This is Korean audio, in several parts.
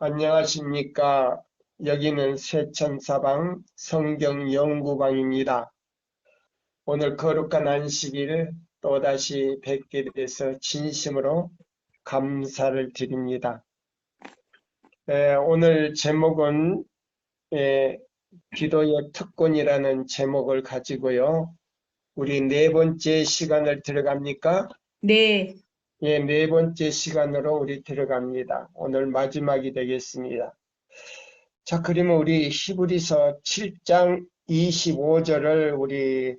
안녕하십니까. 여기는 세천사방 성경연구방입니다. 오늘 거룩한 안식일 또다시 뵙게 돼서 진심으로 감사를 드립니다. 오늘 제목은 기도의 특권이라는 제목을 가지고요. 우리 네 번째 시간을 들어갑니까? 네. 네 번째 시간으로 우리 들어갑니다. 오늘 마지막이 되겠습니다. 자, 그러면 우리 히브리서 7장 25절을 우리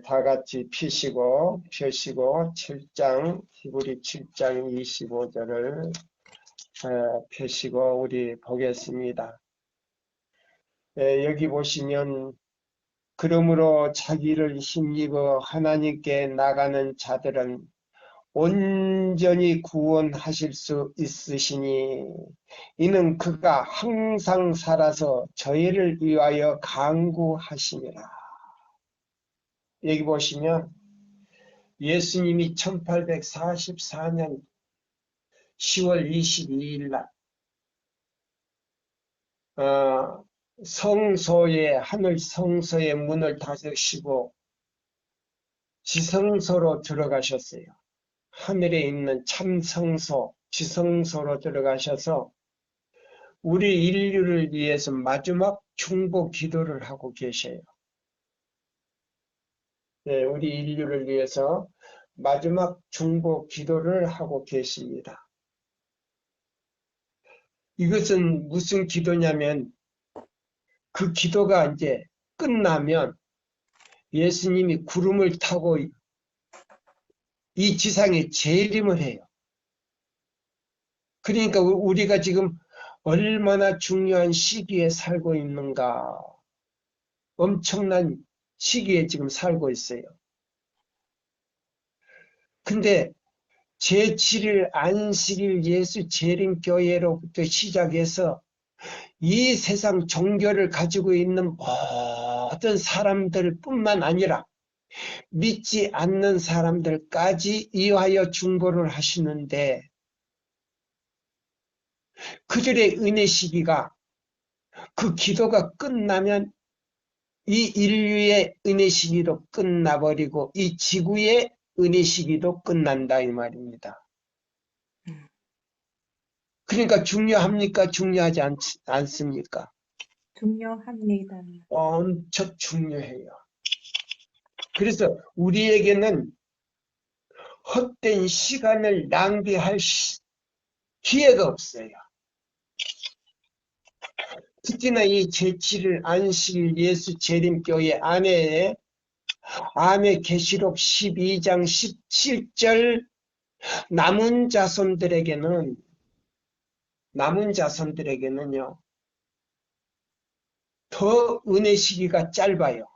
다 같이 펴시고 7장 히브리 7장 25절을 펴시고 우리 보겠습니다. 여기 보시면 그러므로 자기를 힘입어 하나님께 나가는 자들은 온전히 구원하실 수 있으시니 이는 그가 항상 살아서 저희를 위하여 간구하시니라. 여기 보시면 예수님이 1844년 10월 22일 날 하늘 성소의 문을 닫으시고 지성소로 들어가셨어요. 하늘에 있는 참성소, 지성소로 들어가셔서 우리 인류를 위해서 마지막 중보 기도를 하고 계셔요. 네, 우리 인류를 위해서 마지막 중보 기도를 하고 계십니다. 이것은 무슨 기도냐면 그 기도가 이제 끝나면 예수님이 구름을 타고 이 지상에 재림을 해요. 그러니까 우리가 지금 얼마나 중요한 시기에 살고 있는가. 엄청난 시기에 지금 살고 있어요. 근데 제7일 안식일 예수 재림교회로부터 시작해서 이 세상 종교를 가지고 있는 모든 사람들 뿐만 아니라 믿지 않는 사람들까지 이하여 중보를 하시는데 그들의 은혜 시기가 그 기도가 끝나면 이 인류의 은혜 시기도 끝나버리고 이 지구의 은혜 시기도 끝난다 이 말입니다. 그러니까 중요합니까? 중요하지 않습니까? 중요합니다. 엄청 중요해요. 그래서 우리에게는 헛된 시간을 낭비할 기회가 없어요. 특히나 이 제7일 안식일 예수 재림교회 안에 계시록 12장 17절 남은 자손들에게는요 더 은혜 시기가 짧아요.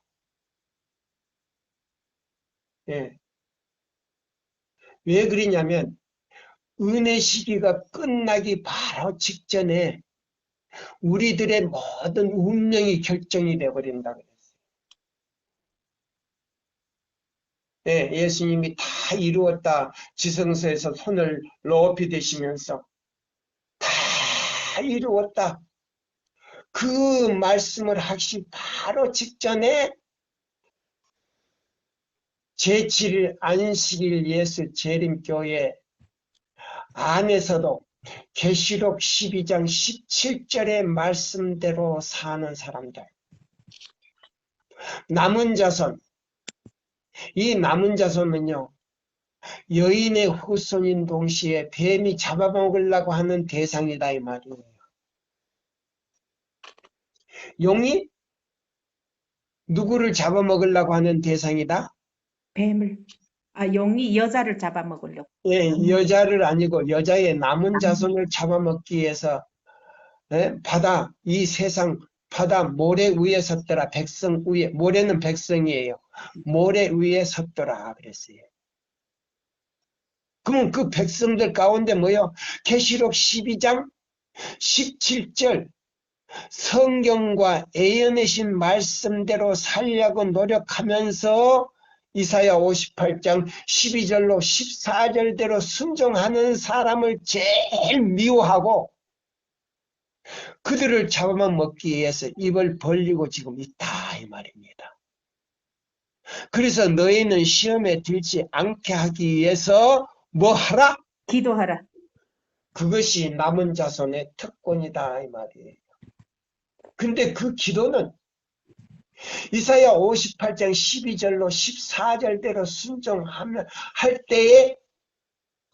예. 왜 그러냐면 은혜 시기가 끝나기 바로 직전에 우리들의 모든 운명이 결정이 되어버린다 그랬어요. 예, 예수님이 다 이루었다 지성소에서 손을 높이 대시면서 다 이루었다 그 말씀을 하시 바로 직전에 제7일 안식일 예수 재림교회 안에서도 계시록 12장 17절의 말씀대로 사는 사람들 남은 자손 이 남은 자손은요 여인의 후손인 동시에 뱀이 잡아먹으려고 하는 대상이다 이 말이에요. 용이 누구를 잡아먹으려고 하는 대상이다? 뱀을. 용이 여자를 잡아먹으려고. 예, 여자를 아니고 여자의 남은 자손을 잡아먹기 위해서 이 세상 바다 모래 위에 섰더라. 백성 위에, 모래는 백성이에요. 모래 위에 섰더라 그랬어요. 그러면 그 백성들 가운데 뭐요? 계시록 12장 17절 성경과 예언하신 말씀대로 살려고 노력하면서 이사야 58장 12절로 14절대로 순종하는 사람을 제일 미워하고 그들을 잡아먹기 위해서 입을 벌리고 지금 있다 이 말입니다. 그래서 너희는 시험에 들지 않게 하기 위해서 뭐 하라? 기도하라. 그것이 남은 자손의 특권이다 이 말이에요. 근데 그 기도는 이사야 58장 12절로 14절대로 순종하면 할 때에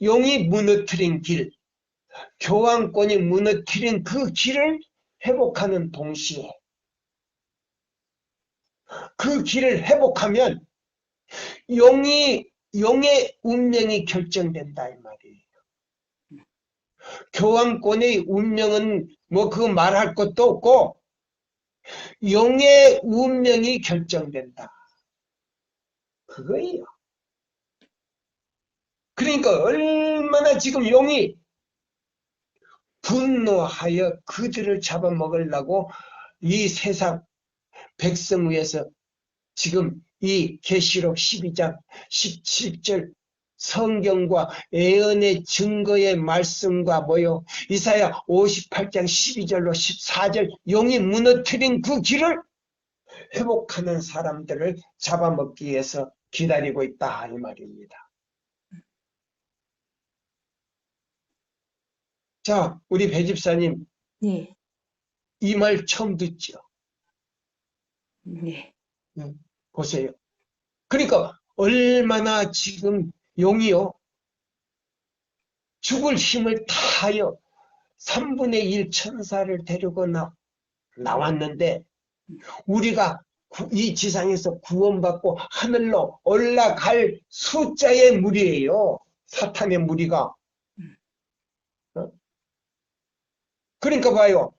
용이 무너뜨린 길, 교황권이 무너뜨린 그 길을 회복하는 동시에 그 길을 회복하면 용의 운명이 결정된다 이 말이에요. 교황권의 운명은 뭐 그 말할 것도 없고 용의 운명이 결정된다. 그거예요. 그러니까 얼마나 지금 용이 분노하여 그들을 잡아먹으려고 이 세상 백성 위에서 지금 이 계시록 12장 17절 성경과 예언의 증거의 말씀과 뭐요? 이사야 58장 12절로 14절 용이 무너뜨린 그 길을 회복하는 사람들을 잡아먹기 위해서 기다리고 있다 이 말입니다. 자, 우리 배 집사님 네. 이 말 처음 듣죠? 네. 보세요. 그러니까 얼마나 지금 용이요 죽을 힘을 다하여 3분의 1 천사를 데리고 나왔는데 우리가 이 지상에서 구원받고 하늘로 올라갈 숫자의 무리예요. 사탄의 무리가. 그러니까 봐요.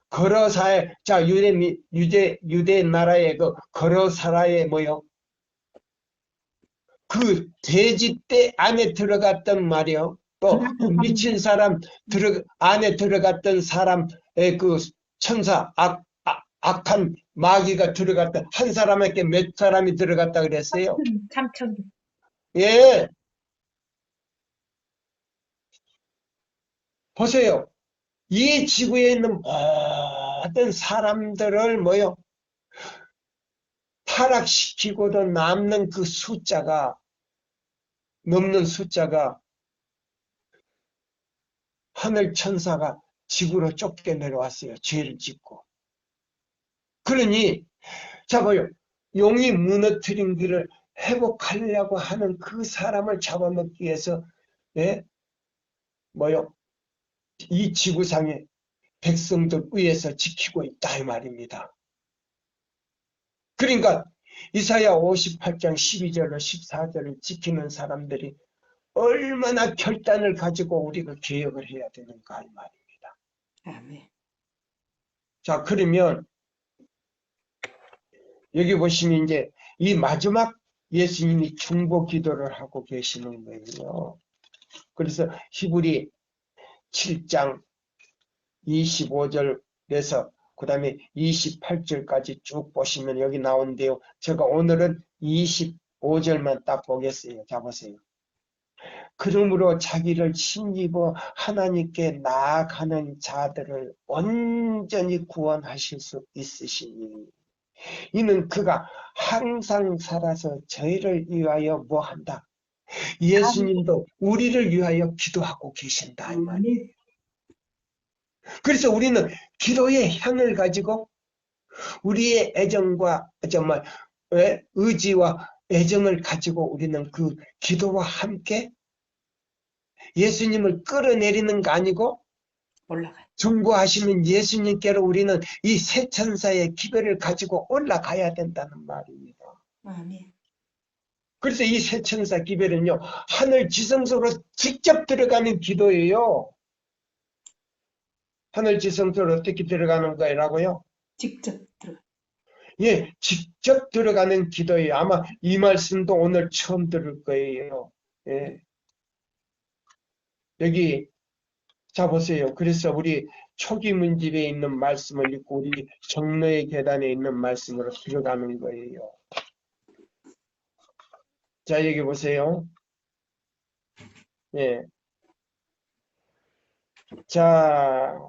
거러사의 자 유대 나라의 그 거러사라의 뭐요? 그 돼지떼 안에 들어갔던 말이요. 또 미친 사람 안에 들어갔던 사람의 그 천사 악한 마귀가 들어갔다. 한 사람에게 몇 사람이 들어갔다 그랬어요? 참천. 예. 보세요. 이 지구에 있는 모든 사람들을 뭐요? 타락시키고도 남는 그 넘는 숫자가 하늘 천사가 지구로 쫓겨 내려왔어요. 죄를 짓고. 그러니 자 봐요. 용이 무너뜨린 길을 회복하려고 하는 그 사람을 잡아먹기 위해서 예? 뭐요? 이 지구상의 백성들 위에서 지키고 있다 이 말입니다. 그러니까 이사야 58장 12절로 14절을 지키는 사람들이 얼마나 결단을 가지고 우리가 개혁을 해야 되는가 이 말입니다. 아멘. 자, 그러면 여기 보시면 이제 이 마지막 예수님이 중보 기도를 하고 계시는 거예요. 그래서 히브리 7장 25절에서 그 다음에 28절까지 쭉 보시면 여기 나오는데요. 제가 오늘은 25절만 딱 보겠어요. 자 보세요. 그러므로 자기를 힘입어 하나님께 나아가는 자들을 온전히 구원하실 수 있으시니 이는 그가 항상 살아서 저희를 위하여 뭐한다. 예수님도 우리를 위하여 기도하고 계신다 이 말이에요. 그래서 우리는 기도의 향을 가지고 우리의 애정과 정말 의지와 애정을 가지고 우리는 그 기도와 함께 예수님을 끌어내리는 거 아니고 올라가. 중보하시는 예수님께로 우리는 이 새 천사의 기별을 가지고 올라가야 된다는 말입니다. 아멘. 그래서 이 새 천사 기별은요 하늘 지성소로 직접 들어가는 기도예요. 하늘 지성소로 어떻게 들어가는 거라고요? 직접 들어가. 예, 직접 들어가는 기도예요. 아마 이 말씀도 오늘 처음 들을 거예요. 예. 여기 자 보세요. 그래서 우리 초기 문집에 있는 말씀을 읽고 우리 정로의 계단에 있는 말씀으로 들어가는 거예요. 자 여기 보세요. 예. 자,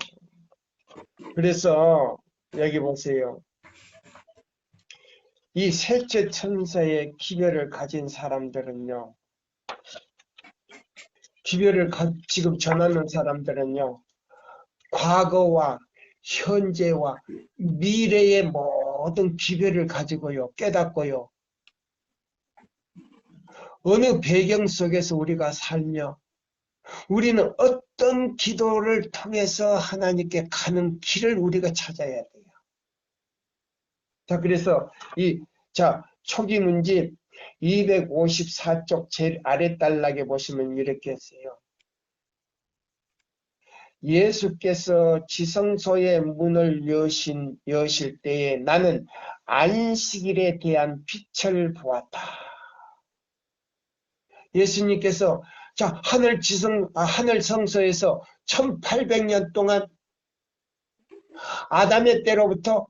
그래서 여기 보세요. 이 셋째 천사의 기별을 가진 사람들은요, 지금 전하는 사람들은요, 과거와 현재와 미래의 모든 기별을 가지고요, 깨닫고요, 어느 배경 속에서 우리가 살며, 우리는 어떤 기도를 통해서 하나님께 가는 길을 우리가 찾아야 돼요. 자, 그래서 초기 문집 254쪽 제일 아래 단락에 보시면 이렇게 했어요. 예수께서 지성소의 문을 여실 때에 나는 안식일에 대한 빛을 보았다. 예수님께서 하늘 성소에서 1800년 동안 아담의 때로부터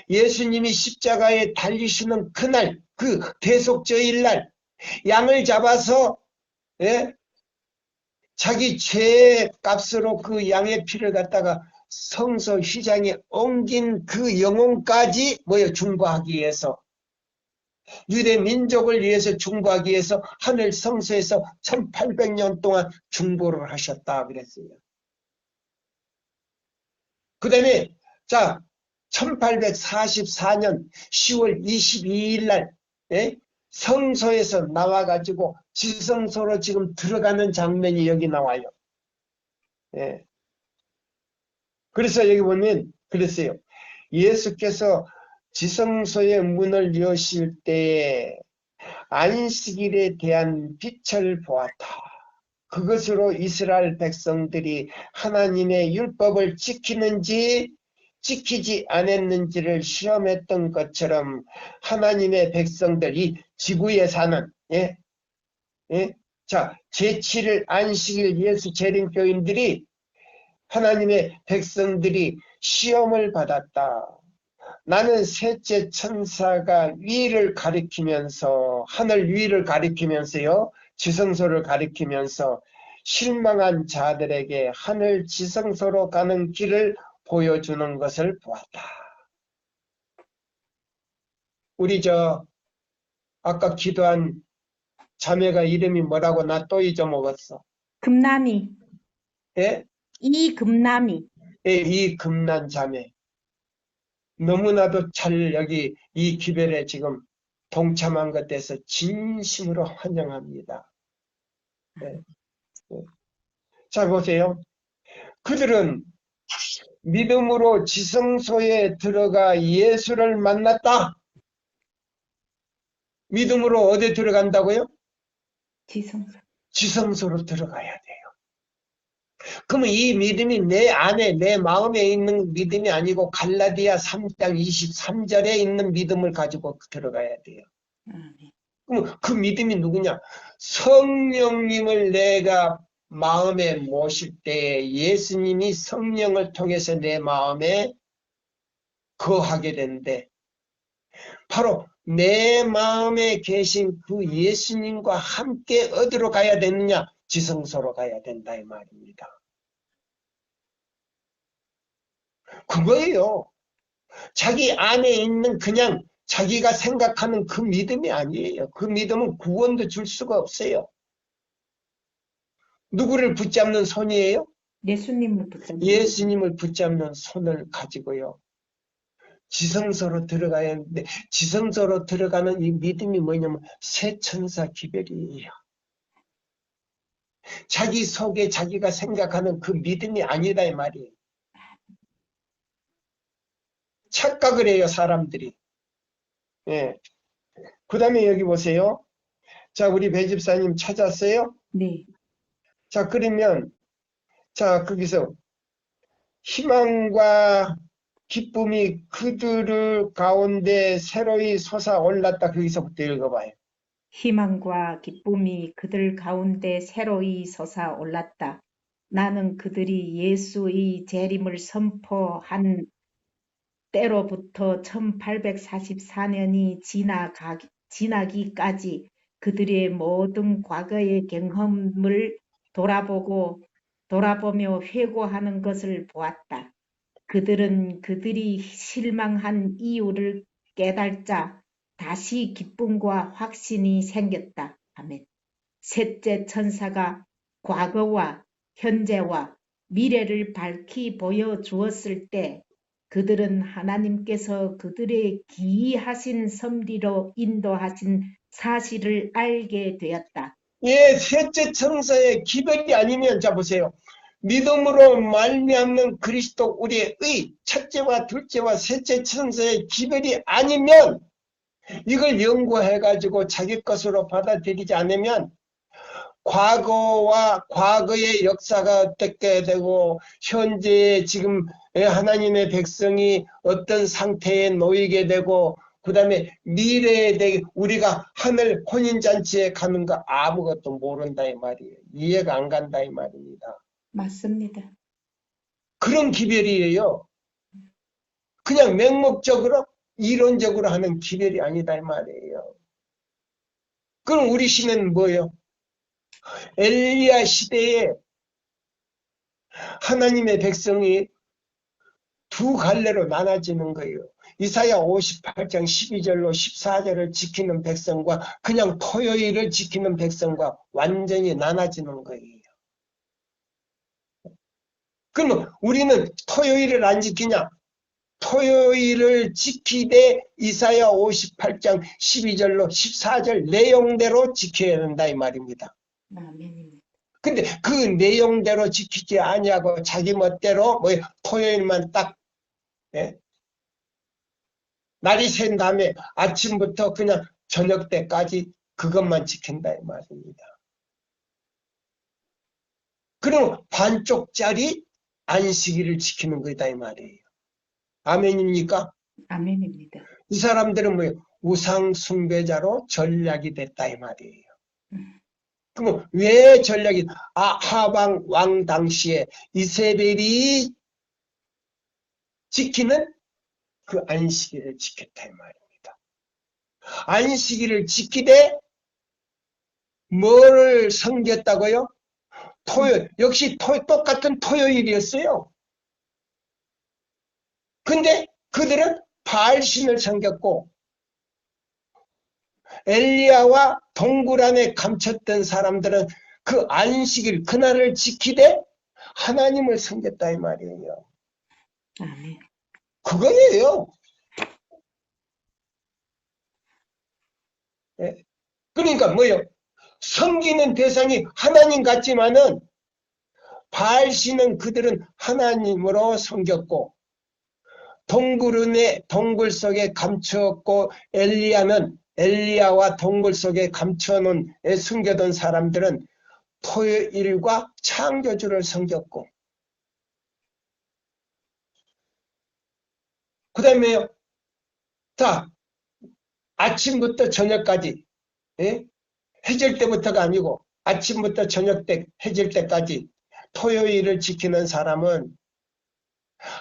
예수님이 십자가에 달리시는 그날, 그 대속죄일날 양을 잡아서 자기 죄의 값으로 그 양의 피를 갖다가 성소 휘장에 옮긴 그 영혼까지 중보하기 위해서, 유대 민족을 위해서 중보하기 위해서 하늘 성소에서 1800년 동안 중보를 하셨다 그랬어요. 그 다음에 1844년 10월 22일 날 성소에서 나와가지고 지성소로 지금 들어가는 장면이 여기 나와요. 그래서 여기 보면 그랬어요. 예수께서 지성소의 문을 여실 때에 안식일에 대한 빛을 보았다. 그것으로 이스라엘 백성들이 하나님의 율법을 지키는지 지키지 않았는지를 시험했던 것처럼 하나님의 백성들, 이 지구에 사는 제7일 안식일 예수 재림교인들이, 하나님의 백성들이 시험을 받았다. 나는 셋째 천사가 위를 가리키면서, 하늘 위를 가리키면서요, 지성소를 가리키면서 실망한 자들에게 하늘 지성소로 가는 길을 보여주는 것을 보았다. 우리 아까 기도한 자매가 이름이 뭐라고? 나 또 잊어먹었어. 금남이. 예? 이금남이. 예, 이 금난 자매. 너무나도 잘 여기 이 기별에 지금 동참한 것 대해서 진심으로 환영합니다. 예. 자, 보세요. 그들은 믿음으로 지성소에 들어가 예수를 만났다. 믿음으로 어디 들어간다고요? 지성소. 지성소로 들어가야 돼요. 그러면 이 믿음이 내 안에, 내 마음에 있는 믿음이 아니고 갈라디아 3장 23절에 있는 믿음을 가지고 들어가야 돼요. 그럼 그 믿음이 누구냐? 성령님을 내가 마음에 모실 때 예수님이 성령을 통해서 내 마음에 거하게 되는데, 바로 내 마음에 계신 그 예수님과 함께 어디로 가야 되느냐? 지성소로 가야 된다 이 말입니다. 그거예요. 자기 안에 있는 그냥 자기가 생각하는 그 믿음이 아니에요. 그 믿음은 구원도 줄 수가 없어요. 누구를 붙잡는 손이에요? 예수님을 붙잡는. 예수님을 붙잡는 손을 가지고요. 지성소로 들어가야 하는데, 지성소로 들어가는 이 믿음이 뭐냐면 새 천사 기별이에요. 자기 속에 자기가 생각하는 그 믿음이 아니다 이 말이에요. 착각을 해요, 사람들이. 예. 그 다음에 여기 보세요. 자, 우리 배 집사님 찾았어요? 네. 자, 그러면 거기서 희망과 기쁨이 그들 가운데 새로이 솟아올랐다. 거기서부터 읽어봐요. 희망과 기쁨이 그들 가운데 새로이 솟아올랐다. 나는 그들이 예수의 재림을 선포한 때로부터 1844년이 지나기까지 그들의 모든 과거의 경험을 돌아보며 회고하는 것을 보았다. 그들은 그들이 실망한 이유를 깨달자 다시 기쁨과 확신이 생겼다. 아멘. 셋째 천사가 과거와 현재와 미래를 밝히 보여주었을 때 그들은 하나님께서 그들의 기이하신 섭리로 인도하신 사실을 알게 되었다. 예, 셋째 천사의 기별이 아니면, 자 보세요. 믿음으로 말미암는 그리스도 우리의 의, 첫째와 둘째와 셋째 천사의 기별이 아니면, 이걸 연구해가지고 자기 것으로 받아들이지 않으면 과거와 과거의 역사가 어떻게 되고 현재 지금 하나님의 백성이 어떤 상태에 놓이게 되고 그 다음에 미래에 대해 우리가 하늘 혼인잔치에 가는 거 아무것도 모른다 이 말이에요. 이해가 안 간다 이 말입니다. 맞습니다. 그런 기별이에요. 그냥 맹목적으로 이론적으로 하는 기별이 아니다 이 말이에요. 그럼 우리 시는 뭐예요? 엘리야 시대에 하나님의 백성이 두 갈래로 나눠지는 거예요. 이사야 58장 12절로 14절을 지키는 백성과 그냥 토요일을 지키는 백성과 완전히 나눠지는 거예요. 그러면 우리는 토요일을 안 지키냐? 토요일을 지키되 이사야 58장 12절로 14절 내용대로 지켜야 된다 이 말입니다. 아멘입니다. 근데 그 내용대로 지키지 아니하고 자기 멋대로 뭐 토요일만 딱 예? 날이 샌 다음에 아침부터 그냥 저녁 때까지 그것만 지킨다 이 말입니다. 그럼 반쪽짜리 안식일을 지키는 거다 이 말이에요. 아멘입니까? 아멘입니다. 이 사람들은 뭐 우상 숭배자로 전략이 됐다 이 말이에요. 그럼 왜 전략이 아하방 왕 당시에 이세벨이 지키는 그 안식일을 지켰다 이 말입니다. 안식일을 지키되 뭐를 섬겼다고요? 토요일, 역시 똑같은 토요일이었어요. 근데 그들은 바알신을 섬겼고 엘리야와 동굴 안에 감췄던 사람들은 그 안식일 그날을 지키되 하나님을 섬겼다 이 말이에요. 아멘. 그거예요. 예. 그러니까 뭐예요? 섬기는 대상이 하나님 같지만은 바알신은 그들은 하나님으로 섬겼고 동굴 속에 감추었고 엘리야는 엘리야와 동굴 속에 감춰놓은 숨겨둔 사람들은 토요일과 창조주를 섬겼고 그 다음에 자 아침부터 저녁까지 예? 해질 때부터가 아니고 아침부터 저녁 때 해질 때까지 토요일을 지키는 사람은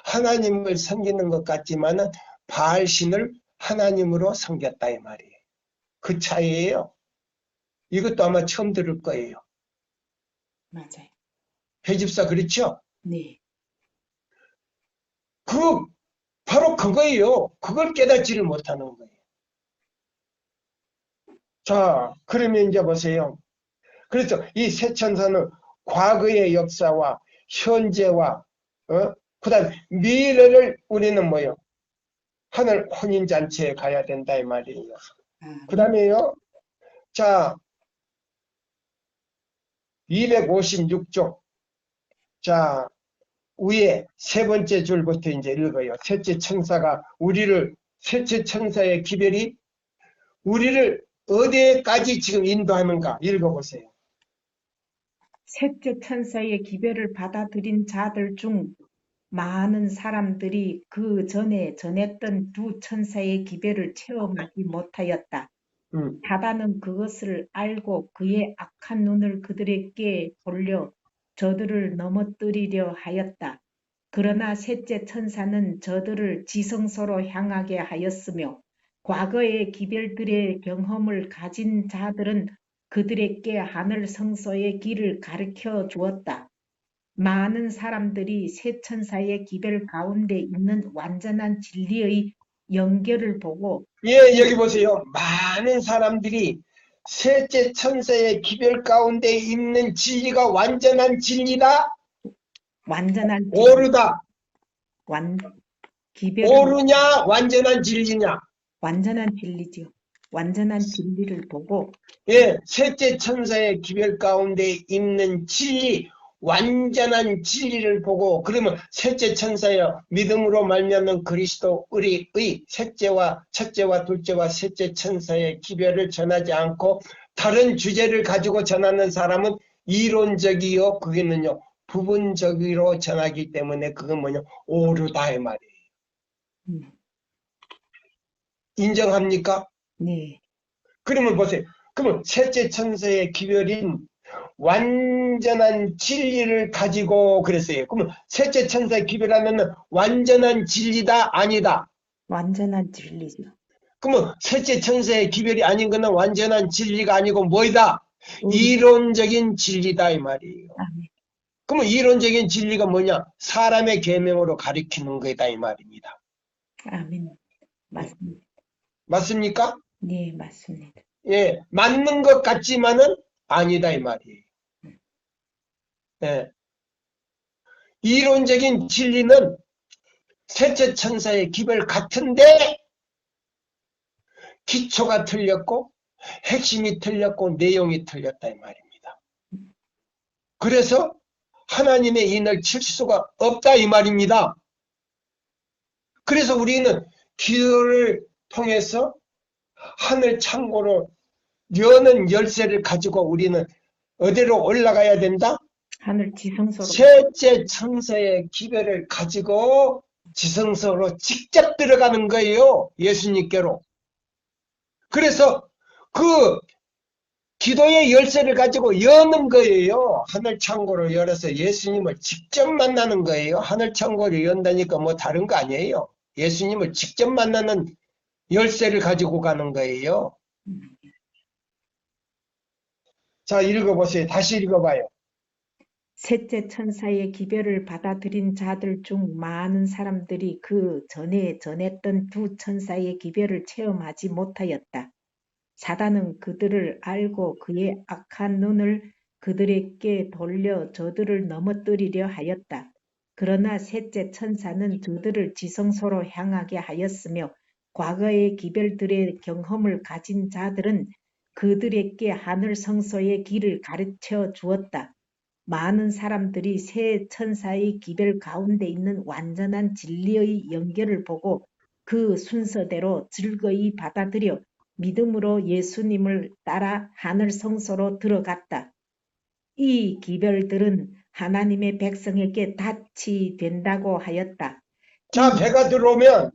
하나님을 섬기는 것 같지만은 바알신을 하나님으로 섬겼다 이 말이에요. 그 차이예요. 이것도 아마 처음 들을 거예요. 맞아요. 배집사 그렇죠? 네. 바로 그거예요. 그걸 깨닫지를 못하는 거예요. 자, 그러면 이제 보세요. 그래서 이 세 천사는 과거의 역사와 현재와 그다음 미래를 우리는 뭐요? 하늘 혼인잔치에 가야 된다 이 말이에요. 그 다음에요. 자, 256쪽. 자, 위에 세 번째 줄부터 이제 읽어요. 셋째 천사의 기별이 우리를 어디까지 지금 인도하는가 읽어보세요. 셋째 천사의 기별을 받아들인 자들 중 많은 사람들이 그 전에 전했던 두 천사의 기별을 체험하지 못하였다. 사단은 그것을 알고 그의 악한 눈을 그들에게 돌려 저들을 넘어뜨리려 하였다. 그러나 셋째 천사는 저들을 지성소로 향하게 하였으며 과거의 기별들의 경험을 가진 자들은 그들에게 하늘 성소의 길을 가르쳐 주었다. 많은 사람들이 세 천사의 기별 가운데 있는 완전한 진리의 연결을 보고 예, 여기 보세요. 많은 사람들이 셋째 천사의 기별 가운데 있는 진리가 완전한 진리다, 완전한 진리, 오르다, 기별을 오르냐, 완전한 진리냐. 완전한 진리지요. 완전한 진리를 보고 예, 셋째 천사의 기별 가운데 있는 진리, 완전한 진리를 보고, 그러면 셋째 천사여, 믿음으로 말미암는 그리스도 우리의 셋째와 첫째와 둘째와 셋째 천사의 기별을 전하지 않고 다른 주제를 가지고 전하는 사람은 이론적이요, 그게는요 부분적으로 전하기 때문에 그건 뭐냐, 오르다 이 말이에요. 인정합니까? 네, 그러면 보세요. 그러면 셋째 천사의 기별인 완전한 진리를 가지고 그랬어요. 그러면 셋째 천사의 기별하면 완전한 진리다, 아니다? 완전한 진리죠. 그러면 셋째 천사의 기별이 아닌 것은 완전한 진리가 아니고 뭐이다? 음. 이론적인 진리다 이 말이에요. 아멘. 그러면 이론적인 진리가 뭐냐? 사람의 계명으로 가리키는 거다 이 말입니다. 아멘. 맞습니다. 맞습니까? 네, 맞습니다. 예, 맞는 것 같지만은 아니다 이 말이에요. 예. 이론적인 진리는 셋째 천사의 기별 같은데 기초가 틀렸고 핵심이 틀렸고 내용이 틀렸다 이 말입니다. 그래서 하나님의 인을 칠 수가 없다 이 말입니다. 그래서 우리는 기도를 통해서 하늘 창고로 여는 열쇠를 가지고 우리는 어디로 올라가야 된다? 하늘 지성소로 셋째 천사의 기별을 가지고 지성소로 직접 들어가는 거예요. 예수님께로. 그래서 그 기도의 열쇠를 가지고 여는 거예요. 하늘 창고를 열어서 예수님을 직접 만나는 거예요. 하늘 창고를 연다니까 뭐 다른 거 아니에요. 예수님을 직접 만나는 열쇠를 가지고 가는 거예요. 자, 읽어보세요. 다시 읽어봐요. 셋째 천사의 기별을 받아들인 자들 중 많은 사람들이 그 전에 전했던 두 천사의 기별을 체험하지 못하였다. 사단은 그들을 알고 그의 악한 눈을 그들에게 돌려 저들을 넘어뜨리려 하였다. 그러나 셋째 천사는 저들을 지성소로 향하게 하였으며 과거의 기별들의 경험을 가진 자들은 그들에게 하늘 성소의 길을 가르쳐 주었다. 많은 사람들이 세 천사의 기별 가운데 있는 완전한 진리의 연결을 보고 그 순서대로 즐거이 받아들여 믿음으로 예수님을 따라 하늘 성소로 들어갔다. 이 기별들은 하나님의 백성에게 닻이 된다고 하였다. 자, 배가 들어오면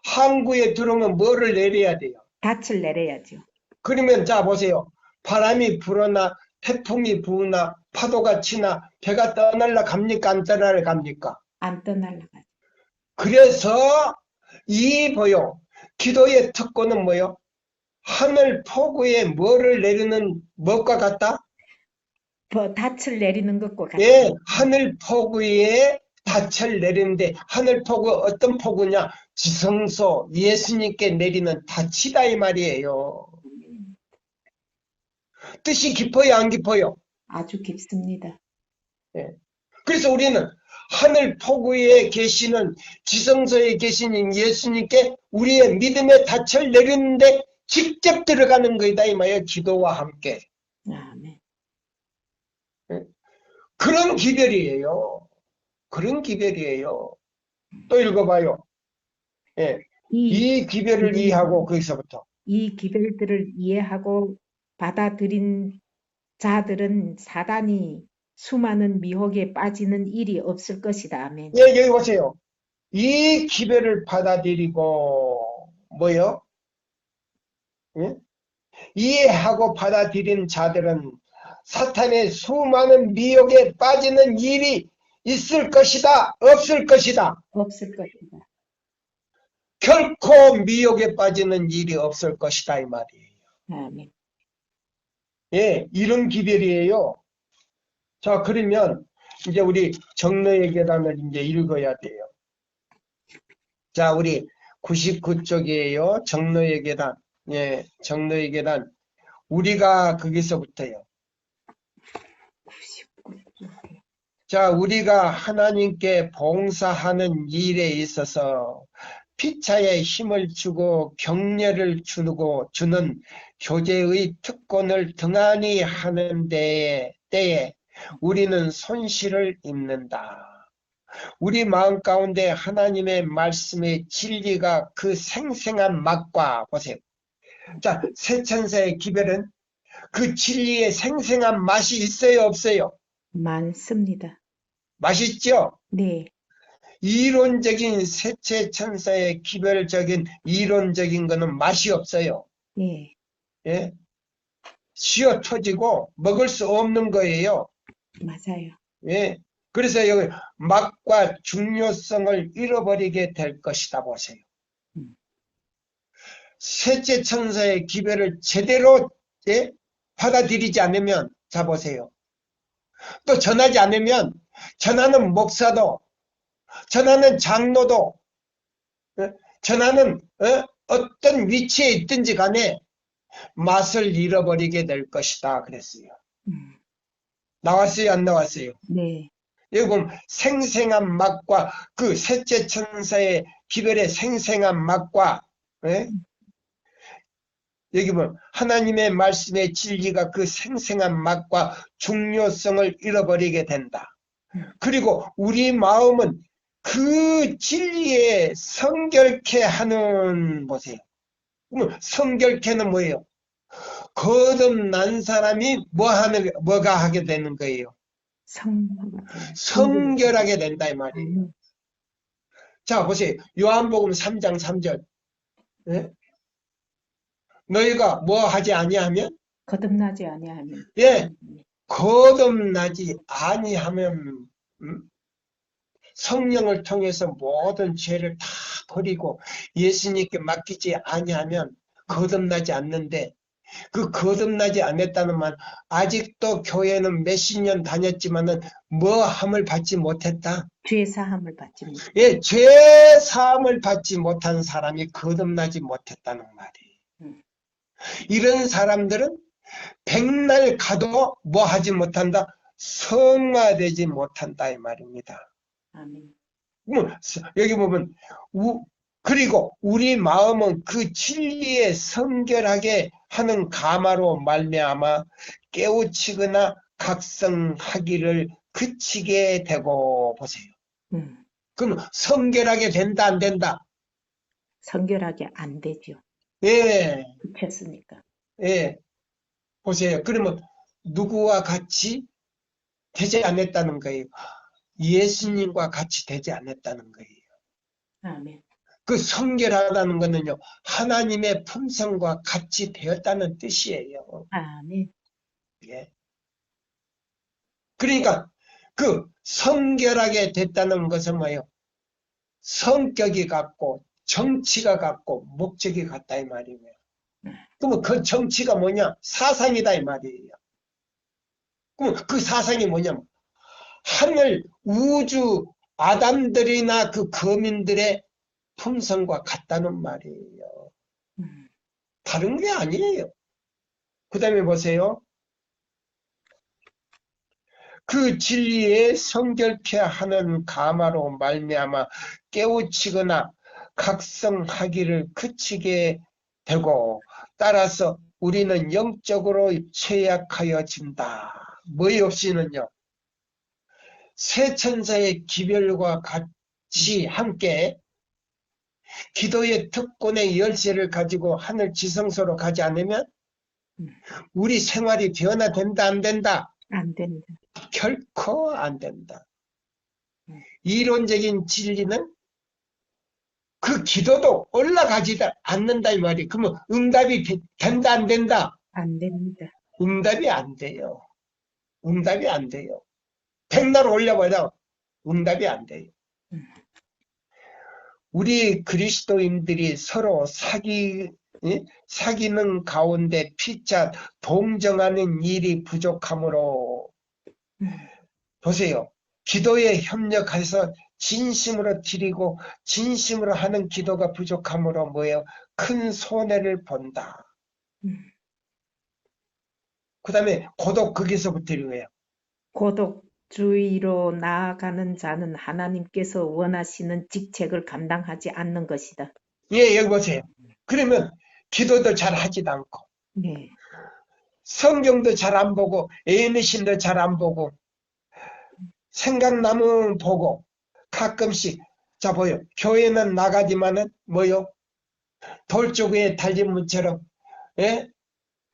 항구에 들어오면 뭐를 내려야 돼요? 닻을 내려야죠. 그러면 자 보세요. 바람이 불어나 태풍이 부으나 파도가 치나 배가 떠날라 갑니까? 안 떠날라 갑니까? 안 떠날라가죠. 그래서 이 보여. 기도의 특권은 뭐요? 하늘 폭우에 뭐를 내리는 것과 같다? 닻을 내리는 것과 같다. 예, 하늘 폭우에 닻을 내리는데 하늘 폭우 어떤 폭우냐? 지성소 예수님께 내리는 닻이다 이 말이에요. 뜻이 깊어요, 안 깊어요? 아주 깊습니다. 예. 그래서 우리는 하늘 폭우에 계시는 지성소에 계시는 예수님께 우리의 믿음의 닻을 내리는데 직접 들어가는 거이다 이 말이에요. 기도와 함께. 아멘. 예. 그런 기별이에요. 그런 기별이에요. 또 읽어봐요. 예. 이 기별을 이해하고 거기서부터. 이 기별들을 이해하고 받아들인 자들은 사단이 수많은 미혹에 빠지는 일이 없을 것이다. 아멘. 예, 여기 보세요. 이 기별을 받아들이고 뭐요? 예? 이해하고 받아들인 자들은 사탄의 수많은 미혹에 빠지는 일이 있을 것이다, 없을 것이다. 없을 것이다. 결코 미혹에 빠지는 일이 없을 것이다 이 말이에요. 아멘. 예, 이런 기별이에요. 자, 그러면 이제 우리 정로의 계단을 이제 읽어야 돼요. 자, 우리 99쪽이에요. 정로의 계단. 예, 정로의 계단. 우리가 거기서부터요. 99쪽에. 자, 우리가 하나님께 봉사하는 일에 있어서 피차에 힘을 주고 격려를 주는 교제의 특권을 등한히 하는 때에 우리는 손실을 입는다. 우리 마음 가운데 하나님의 말씀의 진리가 그 생생한 맛과 보세요. 자, 새 천사의 기별은 그 진리의 생생한 맛이 있어요, 없어요? 많습니다. 맛있죠? 네, 이론적인 셋째 천사의 기별적인 이론적인 거는 맛이 없어요. 예, 예? 쉬어 터지고 먹을 수 없는 거예요. 맞아요. 예? 그래서 여기 맛과 중요성을 잃어버리게 될 것이다 보세요. 음. 셋째 천사의 기별을 제대로 받아들이지 않으면, 자 보세요. 또 전하지 않으면 전하는 목사도, 전하는 장로도, 전하는 어떤 위치에 있든지 간에 맛을 잃어버리게 될 것이다 그랬어요. 나왔어요, 안 나왔어요? 네, 여기 보면 생생한 맛과 그 셋째 천사의 기별의 생생한 맛과 여기 보면 하나님의 말씀의 진리가 그 생생한 맛과 중요성을 잃어버리게 된다. 그리고 우리 마음은 그 진리에 성결케 하는, 보세요. 그러면 성결케는 뭐예요? 거듭난 사람이 뭐가 하게 되는 거예요? 성결하게 된다 이 말이에요. 자 보세요. 요한복음 3장 3절. 예? 너희가 뭐 하지 아니하면? 거듭나지 아니하면. 예, 거듭나지 아니하면 성령을 통해서 모든 죄를 다 버리고 예수님께 맡기지 아니하면 거듭나지 않는데, 그 거듭나지 않았다는 말, 아직도 교회는 몇십 년 다녔지만은 뭐함을 받지 못했다. 죄 사함을 받지 못. 예, 죄 사함을 받지 못한 사람이 거듭나지 못했다는 말이에요. 이런 사람들은 백날 가도 뭐 하지 못한다? 성화되지 못한다 이 말입니다. 아멘. 여기 보면 그리고 우리 마음은 그 진리에 성결하게 하는 가마로 말미암아 깨우치거나 각성하기를 그치게 되고, 보세요. 그럼 성결하게 된다 안 된다? 성결하게 안 되죠. 예, 그쳤으니까. 예. 보세요. 그러면 누구와 같이 되지 않았다는 거예요? 예수님과 같이 되지 않았다는 거예요. 아멘. 그 성결하다는 것은요, 하나님의 품성과 같이 되었다는 뜻이에요. 아멘. 예. 그러니까 그 성결하게 됐다는 것은 뭐예요? 성격이 같고 정치가 같고 목적이 같다 이 말이에요. 그러면 그 정치가 뭐냐? 사상이다 이 말이에요. 그럼 그 사상이 뭐냐면 하늘 우주 아담들이나 그 거민들의 품성과 같다는 말이에요. 다른 게 아니에요. 그 다음에 보세요. 그 진리에 성결케 하는 가마로 말미암아 깨우치거나 각성하기를 그치게 되고, 따라서 우리는 영적으로 취약하여진다. 뭐이 없이는요. 새 천사의 기별과 같이 함께 기도의 특권의 열쇠를 가지고 하늘 지성소로 가지 않으면 우리 생활이 변화된다 안 된다? 안 된다. 결코 안 된다. 이론적인 진리는 그 기도도 올라가지 않는다 이 말이에요. 그러면 응답이 된다 안 된다? 안 됩니다. 응답이 안 돼요. 응답이 안 돼요. 백날 올려봐도 응답이 안 돼요. 우리 그리스도인들이 서로 사귀는 가운데 피차 동정하는 일이 부족하므로, 보세요. 기도에 협력해서 진심으로 드리고 진심으로 하는 기도가 부족함으로 뭐예요? 큰 손해를 본다. 음. 그 다음에 고독 거기서부터 이거예요. 고독주의로 나아가는 자는 하나님께서 원하시는 직책을 감당하지 않는 것이다. 예, 여기 보세요. 그러면 기도도 잘 하지도 않고 네. 성경도 잘 안 보고 애인의신도 잘 안 보고 생각나면 보고 가끔씩 자 보여 교회는 나가지만은 뭐요? 돌조구에 달린 문처럼 예?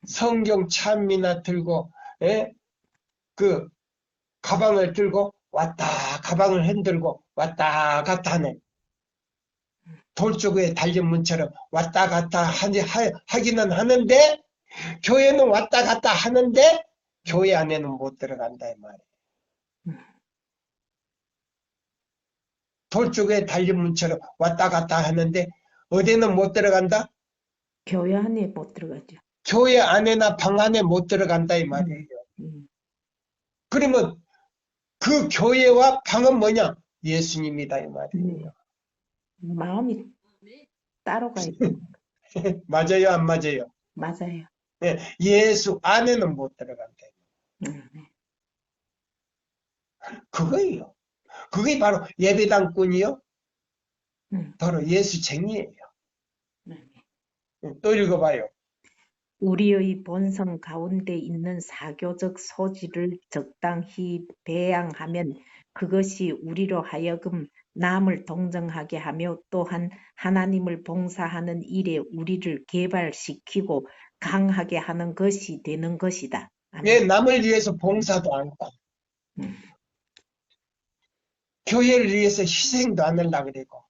성경 찬미나 들고 예? 그 가방을 들고 왔다 가방을 흔들고 왔다 갔다 하는 돌조구에 달린 문처럼 왔다 갔다 하기는 하는데 교회는 왔다 갔다 하는데 교회 안에는 못 들어간다 이 말이에요. 음. 돌조구에 달린 문처럼 왔다 갔다 하는데 어디는 못 들어간다? 교회 안에 못 들어가죠. 교회 안에나 방 안에 못 들어간다 이 말이에요. 음. 그러면 그 교회와 방은 뭐냐? 예수님이다 이 말이에요. 마음이 따로 가 있는 거. 맞아요 안 맞아요? 맞아요. 예, 예수 안에는 못 들어간다. 음. 그거예요. 그게 바로 예배당꾼이요. 음. 바로 예수쟁이에요. 음. 또 읽어봐요. 우리의 본성 가운데 있는 사교적 소질을 적당히 배양하면 그것이 우리로 하여금 남을 동정하게 하며 또한 하나님을 봉사하는 일에 우리를 개발시키고 강하게 하는 것이 되는 것이다. 예, 아멘. 남을 위해서 봉사도 않고 음. 교회를 위해서 희생도 안 하려고 그러고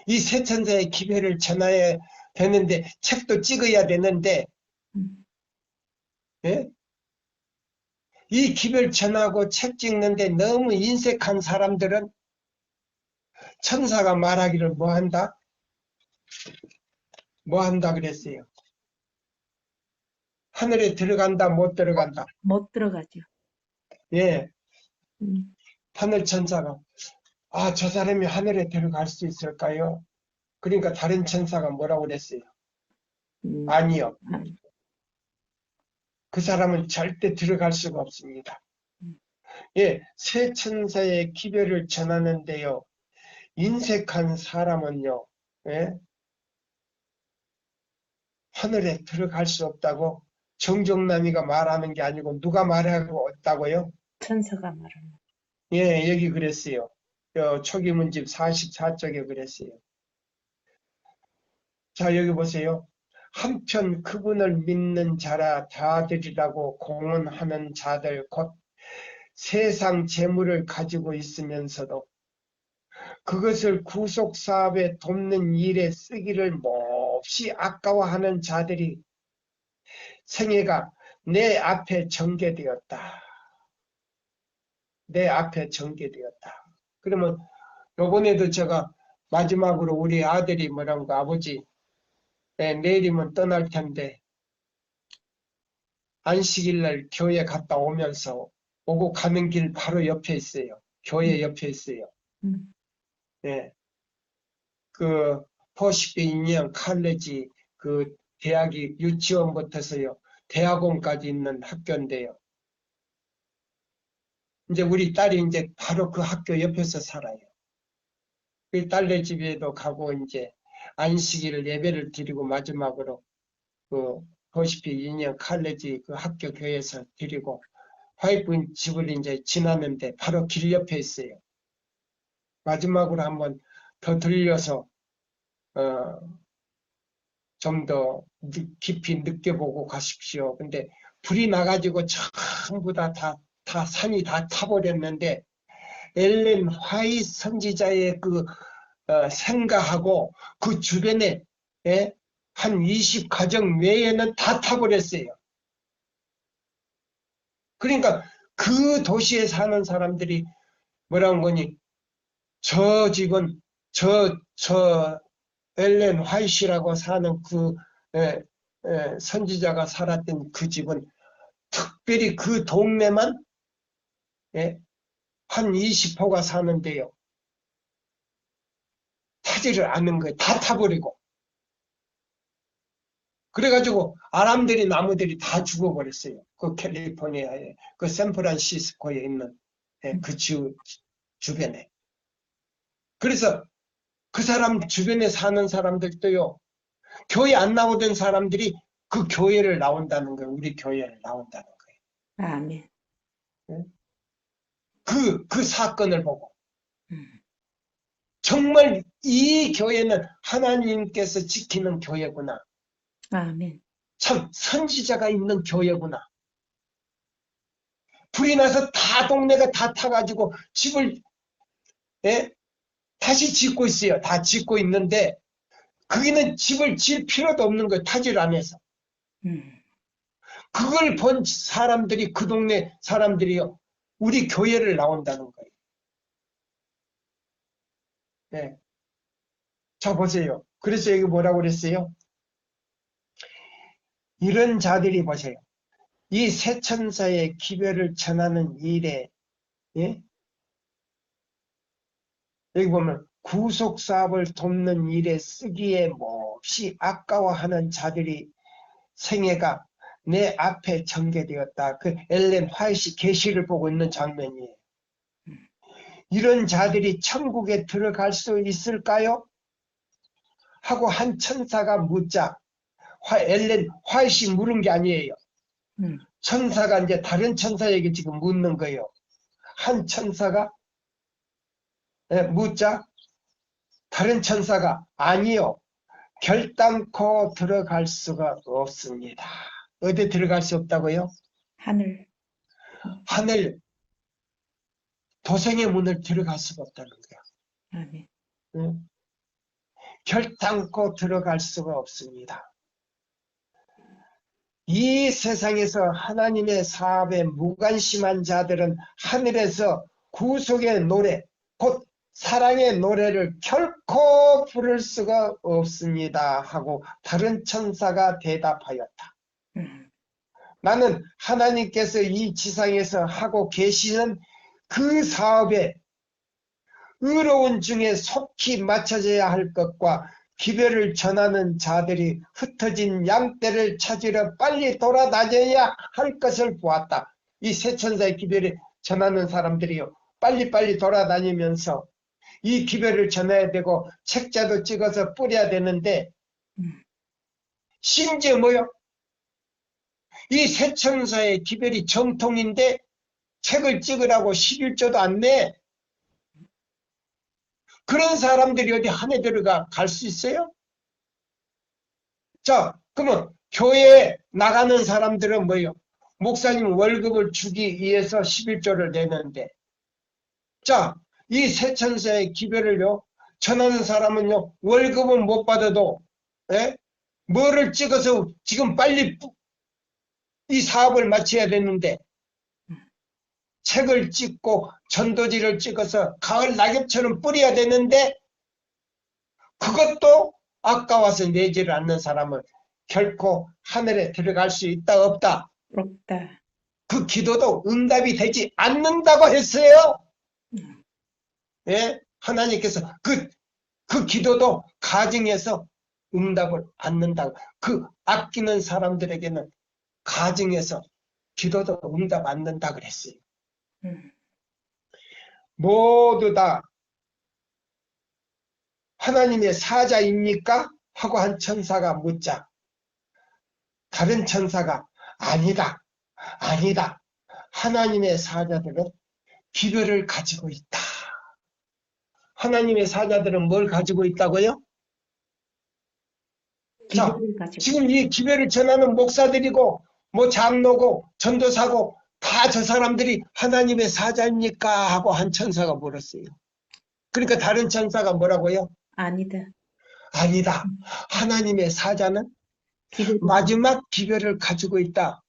이 세천사의 기회를 전해야 되는데 책도 찍어야 되는데 음. 예? 이 기회를 전하고 책 찍는데 너무 인색한 사람들은 천사가 말하기를 뭐 한다? 뭐 한다 그랬어요. 하늘에 들어간다 못 들어간다. 못 들어가죠. 예, 음. 하늘 천사가 아, 저 사람이 하늘에 들어갈 수 있을까요? 그러니까 다른 천사가 뭐라고 그랬어요? 음. 아니요. 음. 그 사람은 절대 들어갈 수가 없습니다. 예, 새 천사의 기별을 전하는데요. 인색한 사람은요. 예? 하늘에 들어갈 수 없다고 정정남이가 말하는 게 아니고 누가 말하고 있다고요? 천사가 말하는. 예, 여기 그랬어요. 초기문집 44쪽에 그랬어요. 자, 여기 보세요. 한편 그분을 믿는 자라 다 되리라고 공언하는 자들 곧 세상 재물을 가지고 있으면서도 그것을 구속사업에 돕는 일에 쓰기를 몹시 아까워하는 자들이 생애가 내 앞에 전개되었다. 내 앞에 전개되었다. 그러면 요번에도 제가 마지막으로 우리 아들이 뭐라고 아버지 내일이면 떠날 텐데 안식일 날 교회 갔다 오면서 오고 가는 길 바로 옆에 있어요. 교회 옆에 있어요. 음. 예. 그 포시피 인형 칼레지 그 대학이 유치원부터서요. 대학원까지 있는 학교인데요. 이제 우리 딸이 이제 바로 그 학교 옆에서 살아요. 그 딸네 집에도 가고 이제 안식일 예배를 드리고 마지막으로 그 포시피 인형 칼레지 그 학교 교회에서 드리고 와이프 집을 이제 지나는데 바로 길 옆에 있어요. 마지막으로 한번 더 들려서 좀 더 깊이 느껴보고 가십시오. 근데 불이 나가지고 전부 다 산이 다 타버렸는데 엘렌 화이트 선지자의 그 생가하고 그 주변에 예? 한 20가정 외에는 다 타버렸어요. 그러니까 그 도시에 사는 사람들이 뭐라는 거니? 저 집은 저 엘렌 화이트라고 사는 그 선지자가 살았던 그 집은 특별히 그 동네만 예, 한 20호가 사는데요. 타지를 않는 거예요. 다 타버리고. 그래가지고 아람들이 나무들이 다 죽어버렸어요. 그 캘리포니아에, 그 샌프란시스코에 있는 그 주변에. 그래서 그 사람 주변에 사는 사람들도요. 교회 안 나오던 사람들이 그 교회를 나온다는 거예요. 우리 교회를 나온다는 거예요. 아멘. 그 사건을 보고 음. 정말 이 교회는 하나님께서 지키는 교회구나. 아멘. 참 선지자가 있는 교회구나. 불이 나서 다 동네가 다 타가지고 집을 다시 짓고 있어요. 다 짓고 있는데 거기는 집을 질 필요도 없는 거예요. 타지를 안 해서. 그걸 본 사람들이 그 동네 사람들이요. 우리 교회를 나온다는 거예요. 네. 자 보세요. 그래서 여기 뭐라고 그랬어요? 이런 자들이 보세요. 이 새 천사의 기별을 전하는 일에 여기 보면 구속 사업을 돕는 일에 쓰기에 몹시 아까워하는 자들이 생애가 내 앞에 전개되었다. 그 엘렌 화이트 계시를 보고 있는 장면이에요. 이런 자들이 천국에 들어갈 수 있을까요? 하고 한 천사가 묻자 엘렌 화이트이 물은 게 아니에요. 천사가 이제 다른 천사에게 지금 묻는 거예요. 한 천사가 묻자 다른 천사가 아니요. 결단코 들어갈 수가 없습니다. 어디 들어갈 수 없다고요? 하늘. 하늘 도생의 문을 들어갈 수가 없다는 거야. 아멘. 결단코 들어갈 수가 없습니다. 이 세상에서 하나님의 사업에 무관심한 자들은 하늘에서 구속의 노래, 곧 사랑의 노래를 결코 부를 수가 없습니다. 하고 다른 천사가 대답하였다. 나는 하나님께서 이 지상에서 하고 계시는 그 사업에 의로운 중에 속히 맞춰져야 할 것과 기별을 전하는 자들이 흩어진 양떼를 찾으러 빨리 돌아다녀야 할 것을 보았다. 이 새 천사의 기별을 전하는 사람들이요. 빨리빨리 돌아다니면서 이 기별을 전해야 되고 책자도 찍어서 뿌려야 되는데 심지어 뭐요? 이 새 천사의 기별이 정통인데 책을 찍으라고 11조도 안 내. 그런 사람들이 어디 한해 들어가 갈 수 있어요? 자, 그러면 교회에 나가는 사람들은 뭐예요? 목사님 월급을 주기 위해서 11조를 내는데 자, 이 새 천사의 기별을요 전하는 사람은요 월급은 못 받아도 뭐를 찍어서 지금 빨리 이 사업을 마쳐야 되는데 책을 찍고 전도지를 찍어서 가을 낙엽처럼 뿌려야 되는데 그것도 아까워서 내지를 않는 사람은 결코 하늘에 들어갈 수 있다 없다? 없다. 그 기도도 응답이 되지 않는다고 했어요. 하나님께서 그 기도도 가정에서 응답을 않는다고. 그 아끼는 사람들에게는 가정에서 기도도 응답 않는다 그랬어요. 모두 다 하나님의 사자입니까? 하고 한 천사가 묻자 다른 천사가 아니다. 아니다. 하나님의 사자들은 기별을 가지고 있다. 하나님의 사자들은 뭘 가지고 있다고요? 자, 지금 이 기별을 전하는 목사들이고 뭐 장로고 전도사고 다 저 사람들이 하나님의 사자입니까? 하고 한 천사가 물었어요. 그러니까 다른 천사가 뭐라고요? 아니다. 아니다. 하나님의 사자는 마지막 기별을 가지고 있다.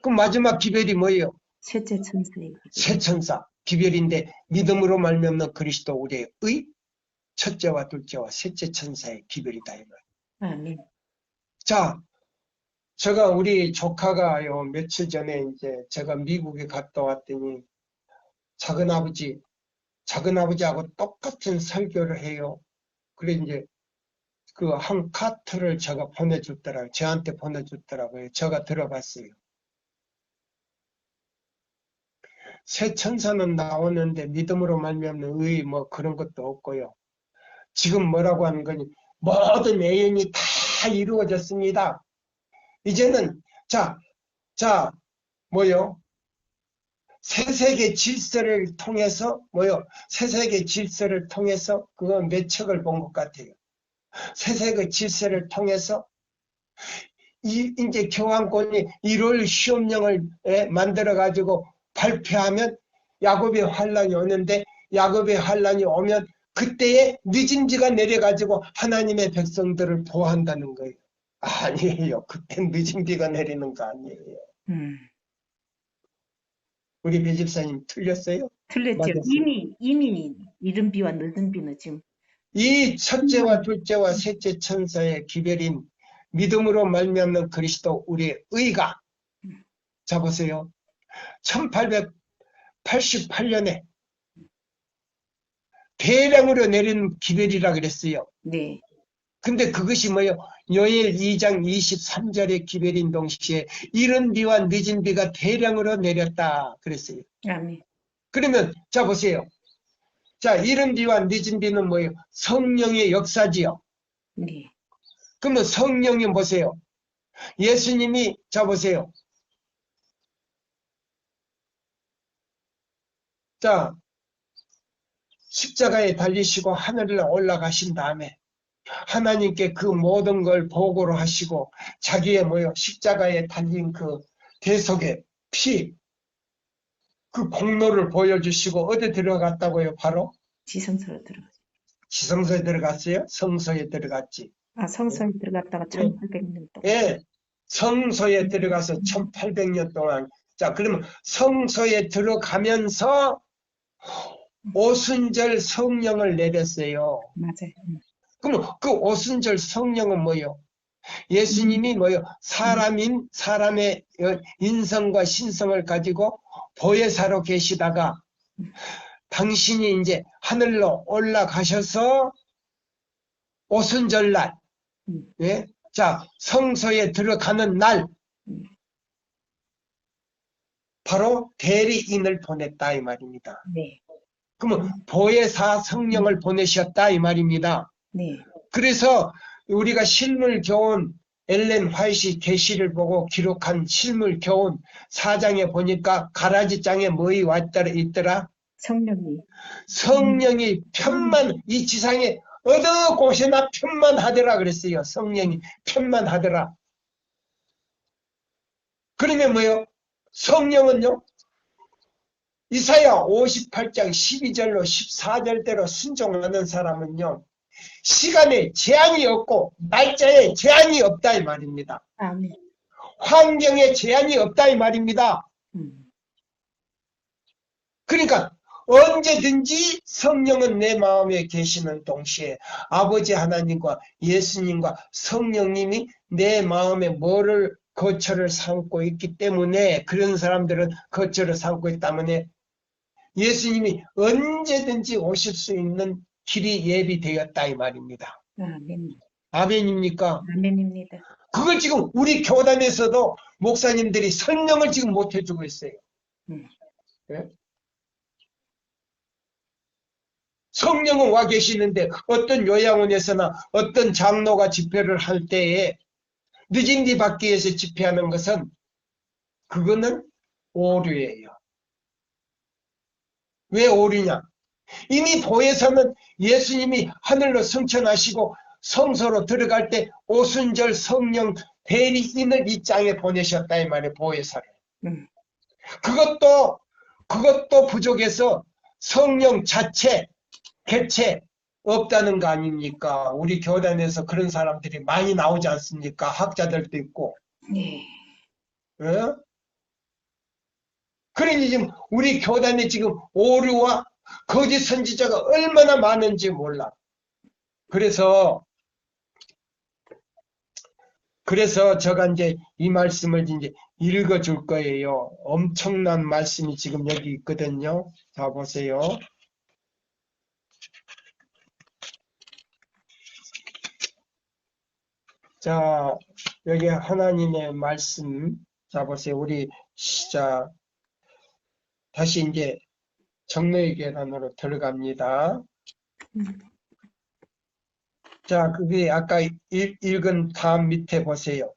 그 마지막 기별이 뭐예요? 셋째 천사의 새 천사 기별인데 믿음으로 말미암는 그리스도 우리의 첫째와 둘째와 셋째 천사의 기별이다. 아멘. 자, 제가 우리 조카가요 며칠 전에 이제 제가 미국에 갔다 왔더니 작은아버지하고 똑같은 설교를 해요. 그래 이제 그 한 카트를 저가 보내줬더라고요. 저한테 보내줬더라고요. 제가 들어봤어요. 새 천사는 나오는데 믿음으로 말미암는 의 뭐 그런 것도 없고요. 지금 뭐라고 하는 거니 모든 애연이 다 이루어졌습니다. 이제는 뭐요? 새세계 질서를 통해서 새세계 질서를 통해서 그거 몇 척을 본 것 같아요. 새세계 질서를 통해서 이제 교황권이 1월 시험령을 만들어 가지고 발표하면 야곱의 환란이 오는데 야곱의 환란이 오면 그때에 늦은 비가 내려가지고 하나님의 백성들을 보호한다는 거예요. 아니에요. 그땐 늦은 비가 내리는 거 아니에요. 우리 배 집사님 틀렸어요? 틀렸죠. 맞았어요. 이미 이른 비와 늦은 비는 지금 이 첫째와 둘째와 셋째 천사의 기별인 믿음으로 말미암는 그리스도 우리의 의가 자 보세요. 1888년에 대량으로 내린 기별이라 그랬어요. 네. 근데 그것이 뭐예요? 요엘 2장 23절의 기별인 동시에 이른 비와 늦은 비가 대량으로 내렸다 그랬어요. 아멘. 그러면 자 보세요. 자, 이른 비와 늦은 비는 뭐예요? 성령의 역사지요. 네. 그러면 성령이 보세요. 예수님이 자 보세요. 자, 십자가에 달리시고 하늘로 올라가신 다음에 하나님께 그 모든 걸 보고로 하시고 자기의 십자가에 달린 그 대속의 피, 그 공로를 보여주시고 어디 들어갔다고요? 바로 지성소로 들어가죠. 지성소에 들어갔어요? 성소에 들어갔지. 성소에 들어갔다가 1800년 동안. 예, 성소에 들어가서 1800년 동안. 자, 그러면 성소에 들어가면서 오순절 성령을 내렸어요. 맞아요. 그럼 그 오순절 성령은 뭐예요? 예수님이 사람의 인성과 신성을 가지고 보혜사로 계시다가 당신이 이제 하늘로 올라가셔서 오순절날, 예? 자, 성소에 들어가는 날, 바로 대리인을 보냈다 이 말입니다. 네. 그러면 보혜사 성령을 보내셨다 이 말입니다. 네. 그래서 우리가 실물교훈 엘렌 화이트 계시를 보고 기록한 실물교훈 4장에 보니까 가라지장에 뭐이 있더라? 성령이 이 지상에 어느 곳이나 편만하더라 그랬어요. 성령이 편만하더라. 그러면 뭐예요? 성령은요? 이사야 58장 12절로 14절대로 순종하는 사람은요. 시간에 제한이 없고 날짜에 제한이 없다 이 말입니다. 아멘. 환경에 제한이 없다 이 말입니다. 그러니까 언제든지 성령은 내 마음에 계시는 동시에 아버지 하나님과 예수님과 성령님이 내 마음에 뭐를 거처를 삼고 있기 때문에 그런 사람들은 거처를 삼고 있기 때문에 예수님이 언제든지 오실 수 있는 길이 예비되었다 이 말입니다. 아멘. 아멘입니까? 아멘입니다. 그걸 지금 우리 교단에서도 목사님들이 설명을 지금 못 해주고 있어요. 네? 성령은 와 계시는데 어떤 요양원에서나 어떤 장로가 집회를 할 때에 늦은 뒤 받기 위해서 집회하는 것은 그거는 오류예요. 왜 오류냐? 이미 보혜사는 예수님이 하늘로 승천하시고 성소로 들어갈 때 오순절 성령 대리인을 이 땅에 보내셨다 이 말이에요. 보혜사를. 그것도 부족해서 성령 자체 개체 없다는 거 아닙니까? 우리 교단에서 그런 사람들이 많이 나오지 않습니까? 학자들도 있고. 네. 어? 그러니 지금 우리 교단에 지금 오류와 거짓 선지자가 얼마나 많은지 몰라. 그래서 제가 이제 이 말씀을 이제 읽어줄 거예요. 엄청난 말씀이 지금 여기 있거든요. 자, 보세요. 자, 여기 하나님의 말씀. 자, 보세요. 우리 시작. 다시 이제 정례의 계단으로 들어갑니다. 자, 그게 아까 읽은 다음 밑에 보세요.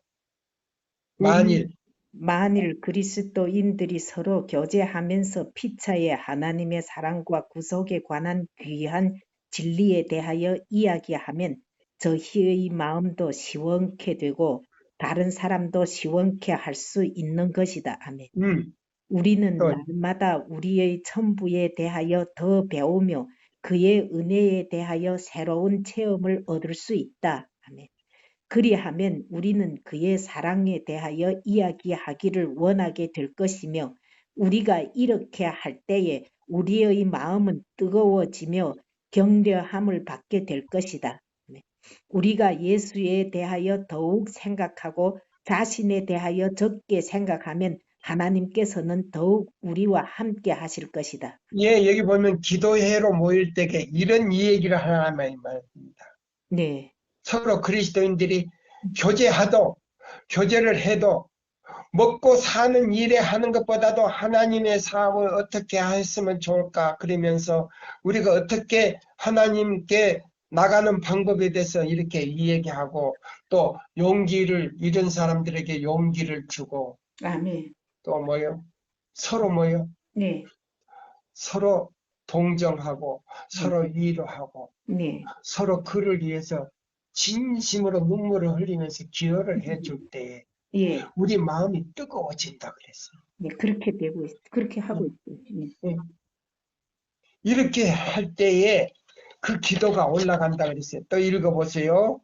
만일, 만일 그리스도인들이 서로 교제하면서 피차의 하나님의 사랑과 구속에 관한 귀한 진리에 대하여 이야기하면 저희의 마음도 시원케 되고 다른 사람도 시원케 할 수 있는 것이다. 아멘. 우리는 또, 날마다 우리의 천부에 대하여 더 배우며 그의 은혜에 대하여 새로운 체험을 얻을 수 있다. 아멘. 그리하면 우리는 그의 사랑에 대하여 이야기하기를 원하게 될 것이며 우리가 이렇게 할 때에 우리의 마음은 뜨거워지며 격려함을 받게 될 것이다. 네. 우리가 예수에 대하여 더욱 생각하고 자신에 대하여 적게 생각하면 하나님께서는 더욱 우리와 함께 하실 것이다. 예, 여기 보면 기도회로 모일 때에 이런 이야기를 하나만 말입니다. 네, 서로 그리스도인들이 교제를 해도 먹고 사는 일에 하는 것보다도 하나님의 사업을 어떻게 했으면 좋을까 그러면서 우리가 어떻게 하나님께 나가는 방법에 대해서 이렇게 이야기하고 또 용기를 이런 사람들에게 용기를 주고 아멘. 또 뭐요? 서로 뭐요? 네, 서로 동정하고 네, 서로 위로하고 네, 서로 그를 위해서 진심으로 눈물을 흘리면서 기도를 해줄 때 예. 우리 마음이 뜨거워진다 그랬어요. 네, 그렇게 되고 그렇게 하고 있어요. 네. 예. 이렇게 할 때에 그 기도가 올라간다 그랬어요. 또 읽어보세요.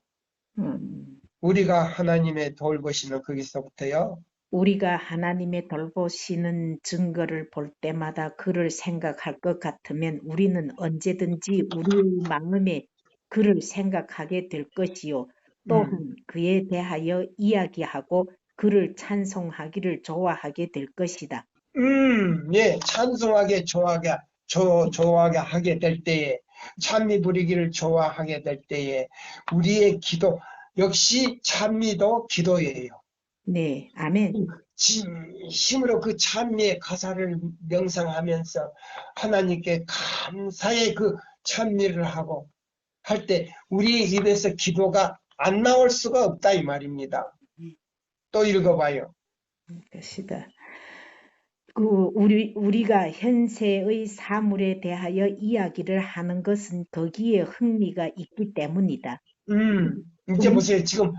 음, 우리가 하나님의 돌보시는 거기서부터요. 우리가 하나님의 돌보시는 증거를 볼 때마다 그를 생각할 것 같으면 우리는 언제든지 우리의 마음에 그를 생각하게 될 것이요. 음, 또한 그에 대하여 이야기하고 그를 찬송하기를 좋아하게 될 것이다. 예, 찬송하게 좋아하게 하게 될 때에 찬미 부리기를 좋아하게 될 때에 우리의 기도 역시 찬미도 기도예요. 네, 아멘. 진심으로 그 찬미의 가사를 명상하면서 하나님께 감사의 그 찬미를 하고 할 때 우리 입에서 기도가 안 나올 수가 없다 이 말입니다. 또 읽어봐요. 것이다. 우리가 현세의 사물에 대하여 이야기를 하는 것은 거기에 흥미가 있기 때문이다. 이제 우리, 보세요. 지금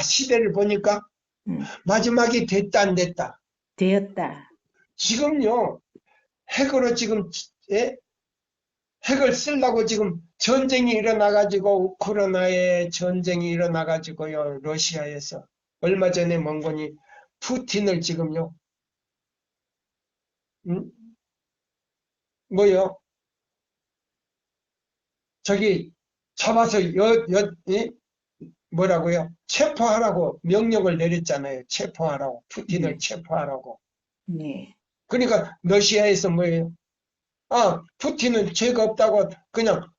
시대를 보니까 음, 마지막이 됐다 안 됐다. 되었다. 지금요 핵으로 지금 예? 핵을 쓰려고 지금 전쟁이 일어나가지고 우크라이나에 전쟁이 일어나가지고요 러시아에서 얼마 전에 몽골이 푸틴을 지금요 음? 뭐요 저기 잡아서 뭐라고요 체포하라고 명령을 내렸잖아요 체포하라고 푸틴을 네, 체포하라고 네, 그러니까 러시아에서 뭐예요 푸틴은 죄가 없다고 그냥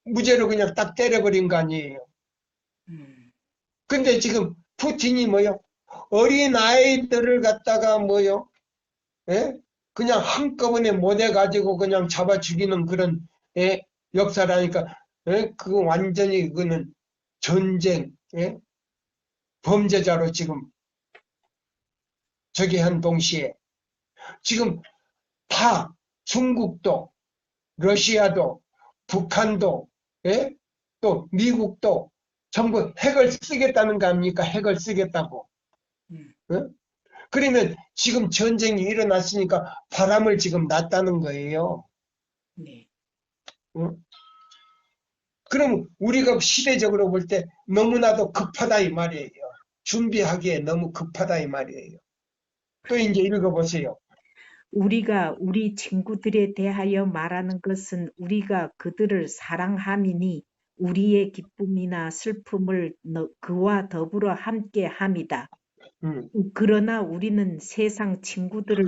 무죄로 그냥 딱 때려버린 거 아니에요. 음, 근데 지금 푸틴이 뭐요? 어린 아이들을 갖다가 뭐요? 예? 그냥 한꺼번에 못해가지고 그냥 잡아 죽이는 그런 역사라니까 그거 완전히 그거는 전쟁 범죄자로 지금 저기 한 동시에 지금 다 중국도 러시아도 북한도 예? 또 미국도 전부 핵을 쓰겠다는 거 아닙니까? 핵을 쓰겠다고. 음, 예? 그러면 지금 전쟁이 일어났으니까 바람을 지금 놨다는 거예요. 네. 어? 그럼 우리가 시대적으로 볼 때 너무나도 급하다 이 말이에요. 준비하기에 너무 급하다 이 말이에요. 또 이제 읽어보세요. 우리가 우리 친구들에 대하여 말하는 것은 우리가 그들을 사랑함이니 우리의 기쁨이나 슬픔을 그와 더불어 함께 함이다. 음, 그러나 우리는 세상 친구들을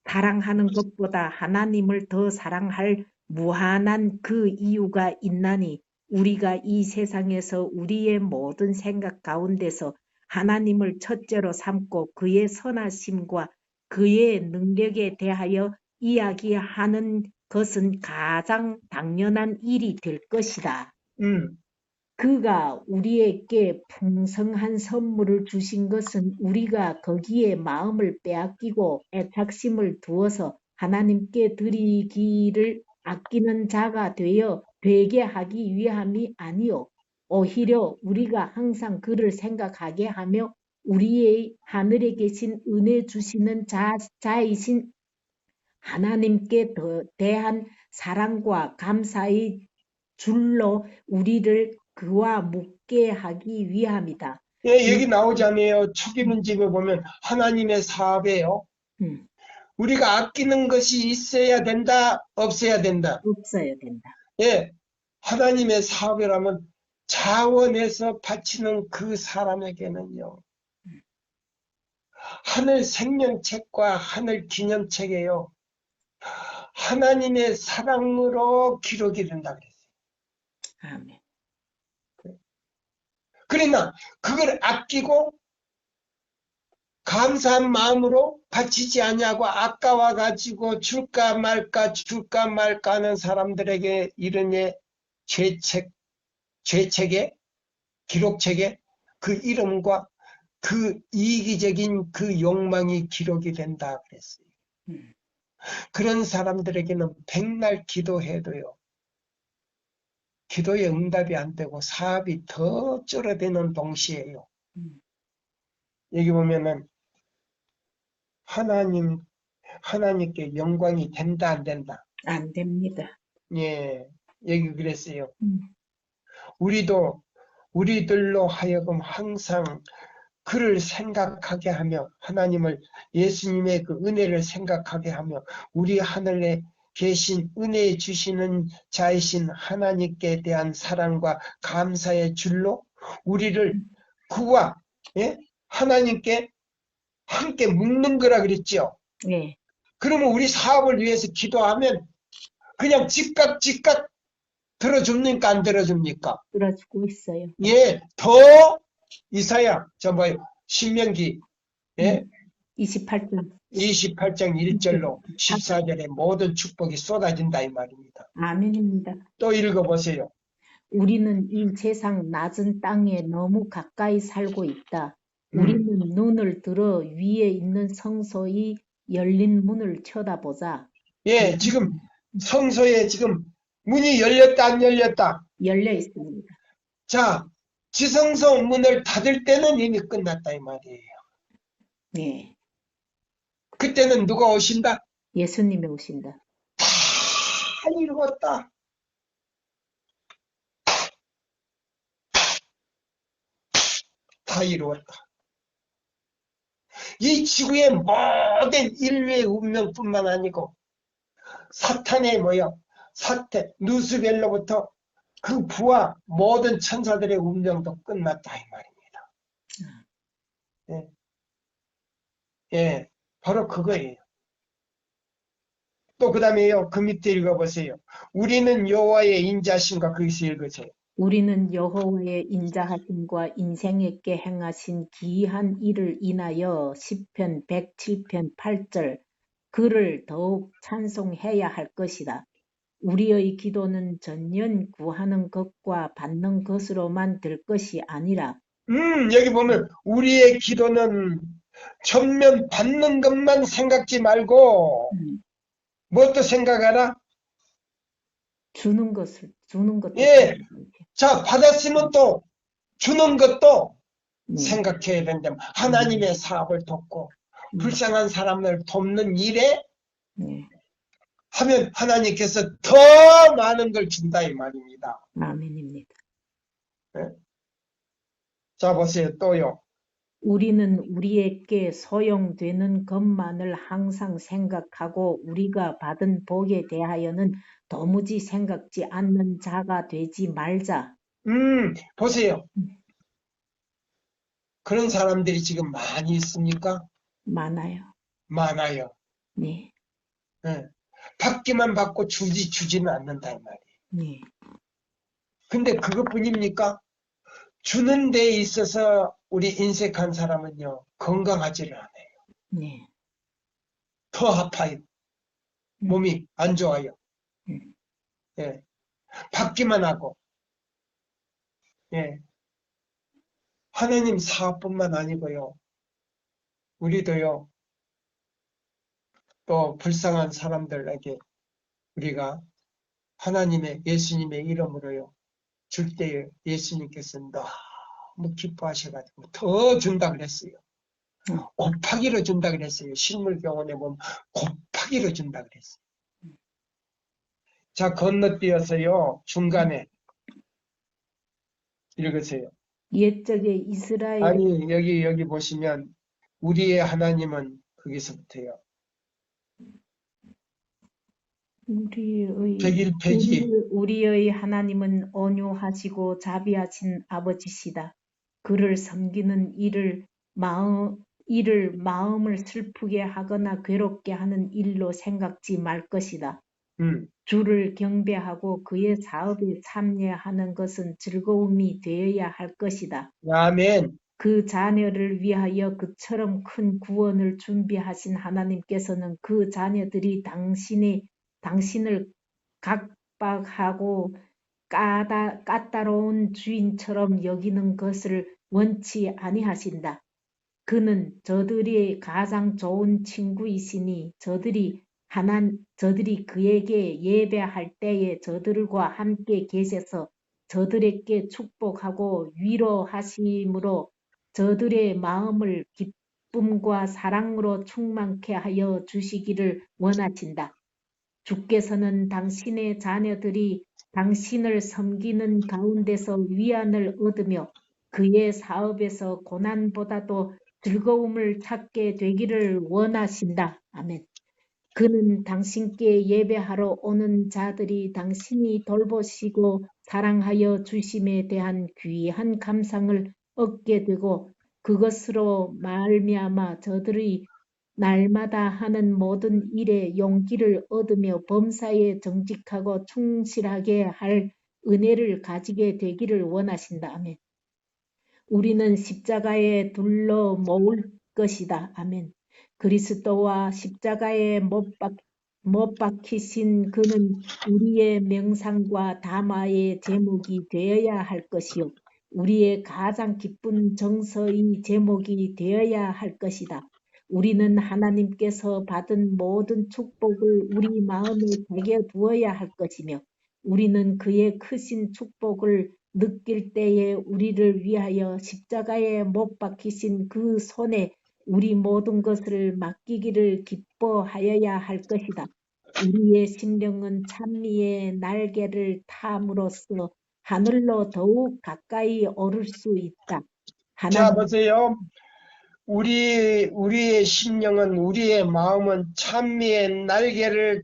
사랑하는 것보다 하나님을 더 사랑할 무한한 그 이유가 있나니 우리가 이 세상에서 우리의 모든 생각 가운데서 하나님을 첫째로 삼고 그의 선하심과 그의 능력에 대하여 이야기하는 것은 가장 당연한 일이 될 것이다. 음. 그가 우리에게 풍성한 선물을 주신 것은 우리가 거기에 마음을 빼앗기고 애착심을 두어서 하나님께 드리기를 아끼는 자가 되게 하기 위함이 아니요 오히려 우리가 항상 그를 생각하게 하며 우리의 하늘에 계신 은혜 주시는 자이신 하나님께 대한 사랑과 감사의 줄로 우리를 그와 묶게 하기 위함이다. 예, 이- 여기 나오잖아요. 초기 문집에 보면 하나님의 사업이에요. 음, 우리가 아끼는 것이 있어야 된다, 없어야 된다. 없어야 된다. 예, 하나님의 사업이라면 자원해서 바치는 그 사람에게는요, 하늘 생명책과 하늘 기념책이에요. 하나님의 사랑으로 기록이 된다 그랬어요. 아멘. 그러나 그걸 아끼고 감사한 마음으로 바치지 아니하고 아까워 가지고 줄까 말까 하는 사람들에게 이름의 죄책에 기록책에 그 이름과 그 이기적인 그 욕망이 기록이 된다 그랬어요. 음, 그런 사람들에게는 백날 기도해도요. 기도의 응답이 안 되고 사업이 더 줄어드는 동시에요. 음, 여기 보면은 하나님께 영광이 된다 안 된다. 안 됩니다. 예, 여기 그랬어요. 음, 우리들로 하여금 항상 그를 생각하게 하며 하나님을 예수님의 그 은혜를 생각하게 하며 우리 하늘에 계신 은혜 주시는 자이신 하나님께 대한 사랑과 감사의 줄로 우리를 그와 예? 하나님께 함께 묶는 거라 그랬죠. 예, 그러면 우리 사업을 위해서 기도하면 그냥 즉각 들어줍니까 안 들어줍니까? 들어주고 있어요. 예, 더 이사야 저 뭐요 신명기 예? 28장 28장 1절로 14절에 모든 축복이 쏟아진다 이 말입니다. 아멘입니다. 또 읽어보세요. 우리는 이 세상 낮은 땅에 너무 가까이 살고 있다. 음, 우리는 눈을 들어 위에 있는 성소의 열린 문을 쳐다보자. 예, 지금 성소에 지금 문이 열렸다 안 열렸다. 열려 있습니다. 자, 지성소 문을 닫을 때는 이미 끝났다 이 말이에요. 네, 그때는 누가 오신다? 예수님이 오신다. 다 이루었다. 다 이루었다. 이 지구의 모든 인류의 운명뿐만 아니고 사탄의 누스벨로부터 그 부하 모든 천사들의 운명도 끝났다 이 말입니다. 예, 예, 바로 그거예요. 또 그 다음에요. 그 밑에 읽어보세요. 우리는 여호와의 인자심과 거기서 읽으세요. 우리는 여호와의 인자하심과 인생에게 행하신 기이한 일을 인하여 시편 107편 8절 그를 더욱 찬송해야 할 것이다. 우리의 기도는 전연 구하는 것과 받는 것으로만 될 것이 아니라 여기 보면 우리의 기도는 전면 받는 것만 생각지 말고 무엇도 생각하라? 주는 것도 예, 자 받았으면 또 주는 것도 네, 생각해야 된다. 하나님의 사업을 돕고 불쌍한 사람을 돕는 일에 네, 하면 하나님께서 더 많은 걸 준다 이 말입니다. 아멘입니다. 예? 자 보세요. 또요. 우리는 우리에게 소용되는 것만을 항상 생각하고 우리가 받은 복에 대하여는 도무지 생각지 않는 자가 되지 말자. 보세요. 그런 사람들이 지금 많이 있습니까? 많아요. 많아요. 네, 예. 받기만 받고 주지는 않는다, 이 말이에요. 네, 근데 그것뿐입니까? 주는 데 있어서 우리 인색한 사람은요, 건강하지를 않아요. 네. 더 아파요. 몸이 안 좋아요. 음. 예. 받기만 하고, 예. 하나님 사업뿐만 아니고요. 우리도요, 또 불쌍한 사람들에게 우리가 하나님의 예수님의 이름으로요, 줄 때에 예수님께서 너무 기뻐하셔가지고 더 준다 그랬어요. 곱하기로 준다 그랬어요. 식물교원에 보면 곱하기로 준다 그랬어요. 자, 건너뛰어서요, 중간에 읽으세요. 옛적에 이스라엘 아니, 여기 보시면 우리의 하나님은 거기서부터요. 우리의 101페이지. 우리의 하나님은 온유하시고 자비하신 아버지시다. 그를 섬기는 이를 마음을 슬프게 하거나 괴롭게 하는 일로 생각지 말 것이다. 주를 경배하고 그의 사업에 참여하는 것은 즐거움이 되어야 할 것이다. 아멘. 그 자녀를 위하여 그처럼 큰 구원을 준비하신 하나님께서는 그 자녀들이 당신을 각박하고 까다로운 주인처럼 여기는 것을 원치 아니하신다. 그는 저들이 가장 좋은 친구이시니 저들이 그에게 예배할 때에 저들과 함께 계셔서 저들에게 축복하고 위로하심으로 저들의 마음을 기쁨과 사랑으로 충만케 하여 주시기를 원하신다. 주께서는 당신의 자녀들이 당신을 섬기는 가운데서 위안을 얻으며 그의 사업에서 고난보다도 즐거움을 찾게 되기를 원하신다. 아멘. 그는 당신께 예배하러 오는 자들이 당신이 돌보시고 사랑하여 주심에 대한 귀한 감상을 얻게 되고 그것으로 말미암아 저들이 날마다 하는 모든 일에 용기를 얻으며 범사에 정직하고 충실하게 할 은혜를 가지게 되기를 원하신다. 아멘. 우리는 십자가에 둘러 모을 것이다. 아멘. 그리스도와 십자가에 못 박히신 그는 우리의 명상과 담화의 제목이 되어야 할 것이요. 우리의 가장 기쁜 정서의 제목이 되어야 할 것이다. 우리는 하나님께서 받은 모든 축복을 우리 마음에 새겨 두어야 할 것이며 우리는 그의 크신 축복을 느낄 때에 우리를 위하여 십자가에 못 박히신 그 손에 우리 모든 것을 맡기기를 기뻐하여야 할 것이다. 우리의 심령은 찬미의 날개를 탐으로써 하늘로 더욱 가까이 오를 수 있다. 자, 하나님, 보세요. 우리의 심령은, 우리의 마음은 찬미의 날개를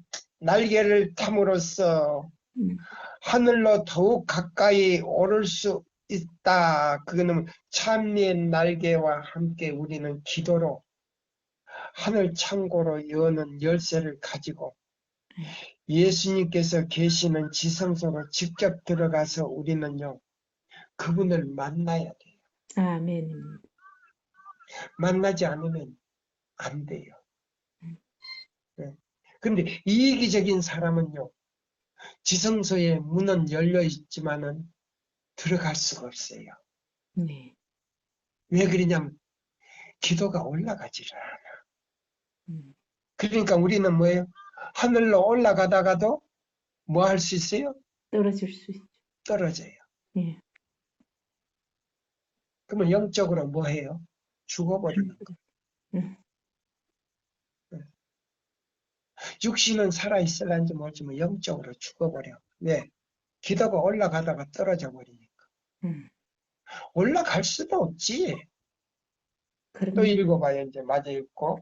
탐으로써 하늘로 더욱 가까이 오를 수 있다. 그거는 찬미의 날개와 함께 우리는 기도로 하늘 창고로 여는 열쇠를 가지고 예수님께서 계시는 지성소로 직접 들어가서 우리는요, 그분을 만나야 돼요. 아멘. 만나지 않으면 안 돼요. 네. 근데 이기적인 사람은요, 지성소의 문은 열려 있지만은 들어갈 수가 없어요. 네. 왜 그러냐면 기도가 올라가지를 않아. 그러니까 우리는 뭐예요? 하늘로 올라가다가도 뭐 할 수 있어요? 떨어질 수 있죠. 떨어져요. 네. 그러면 영적으로 뭐 해요? 죽어버리는 거. 음. 육신은 살아있을런지 모르지만 영적으로 죽어버려. 왜? 기도가 올라가다가 떨어져 버리니까. 올라갈 수도 없지. 또 그럼 읽어봐요. 이제 마저 읽고.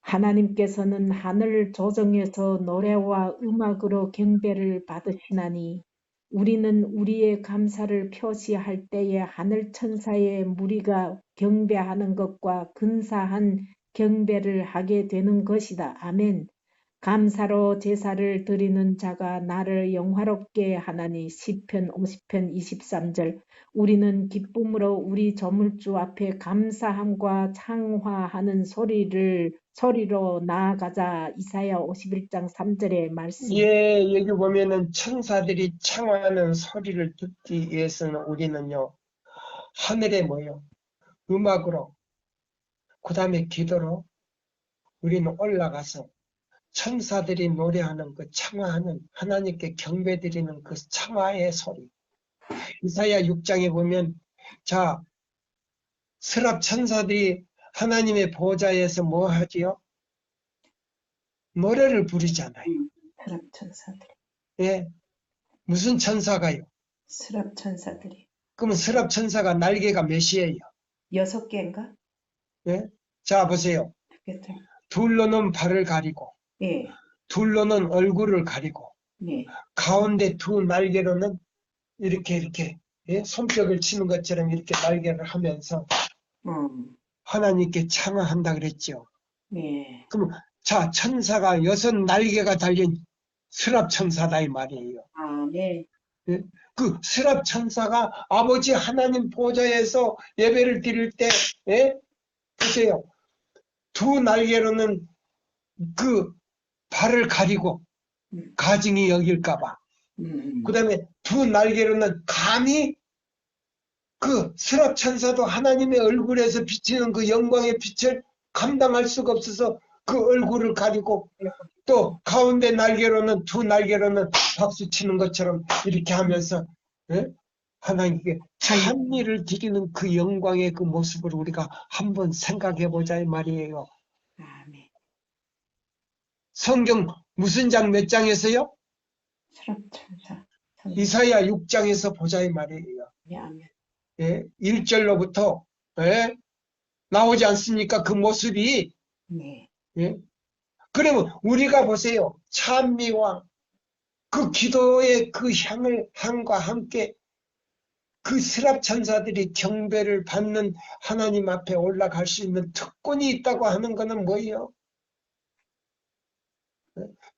하나님께서는 하늘을 조정해서 노래와 음악으로 경배를 받으시나니 우리는 우리의 감사를 표시할 때에 하늘 천사의 무리가 경배하는 것과 근사한 경배를 하게 되는 것이다. 아멘. 감사로 제사를 드리는 자가 나를 영화롭게 하나니. 시편 50편 23절. 우리는 기쁨으로 우리 저물주 앞에 감사함과 창화하는 소리로 나아가자. 이사야 51장 3절의 말씀. 예, 여기 보면은 천사들이 창하는 소리를 듣기 위해서는 우리는요, 하늘에 모여 음악으로, 그 다음에 기도로 우리는 올라가서 천사들이 노래하는 그 창화하는 하나님께 경배드리는 그 창화의 소리. 이사야 6장에 보면 자, 스랍 천사들이 하나님의 보좌에서 뭐 하지요? 노래를 부르잖아요. 스랍 천사들이. 예, 무슨 천사가요? 스랍 천사들이. 그러면 스랍 천사가 날개가 몇이에요? 6개인가? 예? 자, 보세요. 그겠죠. 둘로는 발을 가리고, 예, 둘로는 얼굴을 가리고, 예. 가운데 두 날개로는 이렇게 예? 손뼉을 치는 것처럼 이렇게 날개를 하면서 하나님께 찬양한다 그랬죠. 예. 그럼 자, 천사가 6날개가 달린 스랍 천사다 이 말이에요. 아멘. 예? 그 스랍 천사가 아버지 하나님 보좌에서 예배를 드릴 때 예? 보세요. 두 날개로는 그 발을 가리고 가증이 여길까봐. 그 다음에 두 날개로는 감히 그 스랍 천사도 하나님의 얼굴에서 비치는 그 영광의 빛을 감당할 수가 없어서 그 얼굴을 가리고 또 가운데 날개로는 두 날개로는 박수 치는 것처럼 이렇게 하면서 예? 하나님께 찬미를 드리는 그 영광의 그 모습을 우리가 한번 생각해 보자 이 말이에요. 아멘. 성경 무슨 장 몇 장에서요? 스랍 천사. 이사야 6장에서 보자 이 말이에요. 아멘. 예? 1절로부터 예? 나오지 않습니까? 그 모습이. 네. 예? 그러면 우리가 보세요. 찬미와 그 기도의 그 향과 함께 그 스랍 천사들이 경배를 받는 하나님 앞에 올라갈 수 있는 특권이 있다고 하는 것은 뭐예요?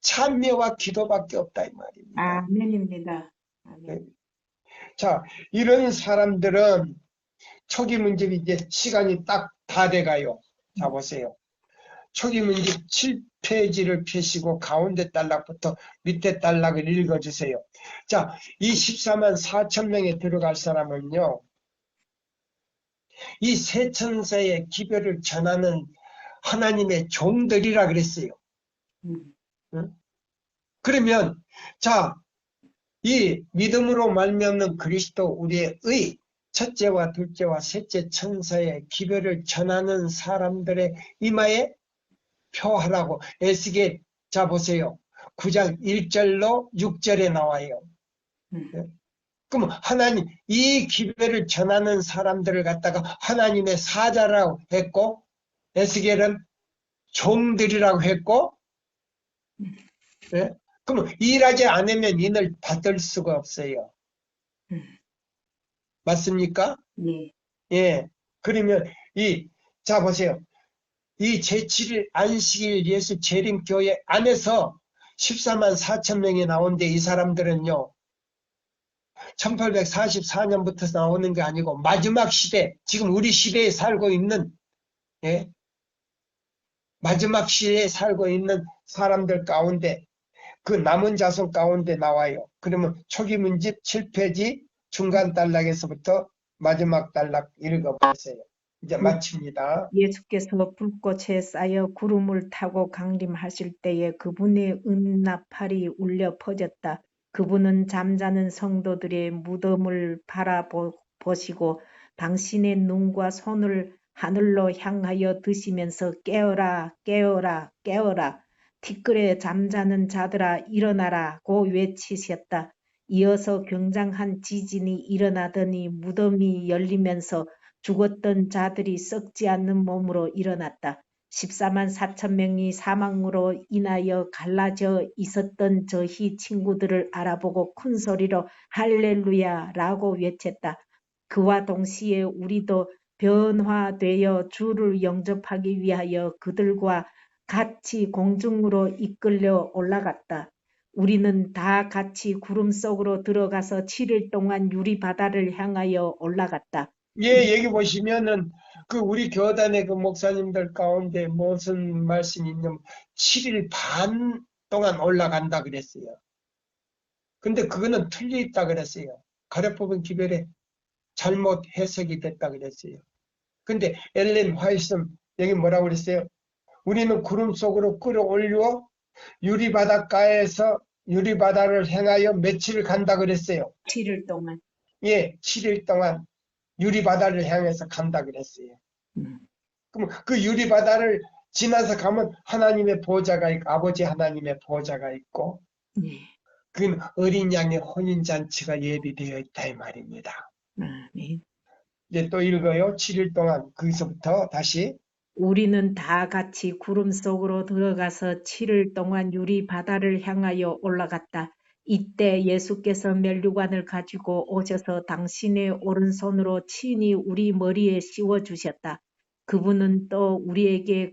찬미와 기도밖에 없다 이 말입니다. 아멘입니다. 아멘. 네. 자, 이런 사람들은 초기 문집 이제 시간이 딱 다 돼가요. 자, 보세요. 초기 문집 7페이지를 펴시고 가운데 단락부터 밑에 단락을 읽어주세요. 자, 이 14만 4천 명에 들어갈 사람은요. 이 세 천사의 기별을 전하는 하나님의 종들이라 그랬어요. 응? 그러면 자, 이 믿음으로 말미암는 그리스도 우리의 의 첫째와 둘째와 셋째 천사의 기별을 전하는 사람들의 이마에 표하라고 에스겔 자 보세요. 9장 1절로 6절에 나와요. 그럼 하나님 이 기별을 전하는 사람들을 갖다가 하나님의 사자라고 했고 에스겔은 종들이라고 했고 예? 그럼 일하지 않으면 인을 받을 수가 없어요. 맞습니까? 네. 예. 그러면 자 보세요. 이 제7일 안식일 예수 재림교회 안에서 14만 4천 명이 나오는데 이 사람들은요. 1844년부터 나오는 게 아니고 마지막 시대, 지금 우리 시대에 살고 있는 예? 마지막 시대에 살고 있는 사람들 가운데 그 남은 자손 가운데 나와요. 그러면 초기 문집 7페이지 중간 단락에서부터 마지막 단락 읽어보세요. 이제 마칩니다. 예수께서 불꽃에 쌓여 구름을 타고 강림하실 때에 그분의 은나팔이 울려 퍼졌다. 그분은 잠자는 성도들의 무덤을 바라보시고 당신의 눈과 손을 하늘로 향하여 드시면서 깨어라 깨어라 깨어라 티끌에 잠자는 자들아 일어나라고 외치셨다. 이어서 굉장한 지진이 일어나더니 무덤이 열리면서 죽었던 자들이 썩지 않는 몸으로 일어났다. 14만 4천 명이 사망으로 인하여 갈라져 있었던 저희 친구들을 알아보고 큰 소리로 할렐루야라고 외쳤다. 그와 동시에 우리도 변화되어 주를 영접하기 위하여 그들과 같이 공중으로 이끌려 올라갔다. 우리는 다 같이 구름 속으로 들어가서 7일 동안 유리바다를 향하여 올라갔다. 예, 여기 보시면은 그 우리 교단의 그 목사님들 가운데 무슨 말씀이 있냐면 7일 반 동안 올라간다 그랬어요. 근데 그거는 틀려있다 그랬어요. 가려뽑은 기별에 잘못 해석이 됐다 그랬어요. 근데 엘렌 화이트는 여기 뭐라고 그랬어요? 우리는 구름 속으로 끌어올려 유리바닷가에서 유리바다를 향하여 며칠을 간다 그랬어요. 7일 동안. 예, 7일 동안 유리바다를 향해서 간다 그랬어요. 그럼 그 유리바다를 지나서 가면 하나님의 보좌가 있고 아버지 하나님의 보좌가 있고 네. 그 어린 양의 혼인잔치가 예비되어 있다 이 말입니다. 네. 이제 또 읽어요. 7일 동안 거기서부터 다시 우리는 다 같이 구름 속으로 들어가서 7일 동안 유리 바다를 향하여 올라갔다. 이때 예수께서 면류관을 가지고 오셔서 당신의 오른손으로 친히 우리 머리에 씌워 주셨다. 그분은 또 우리에게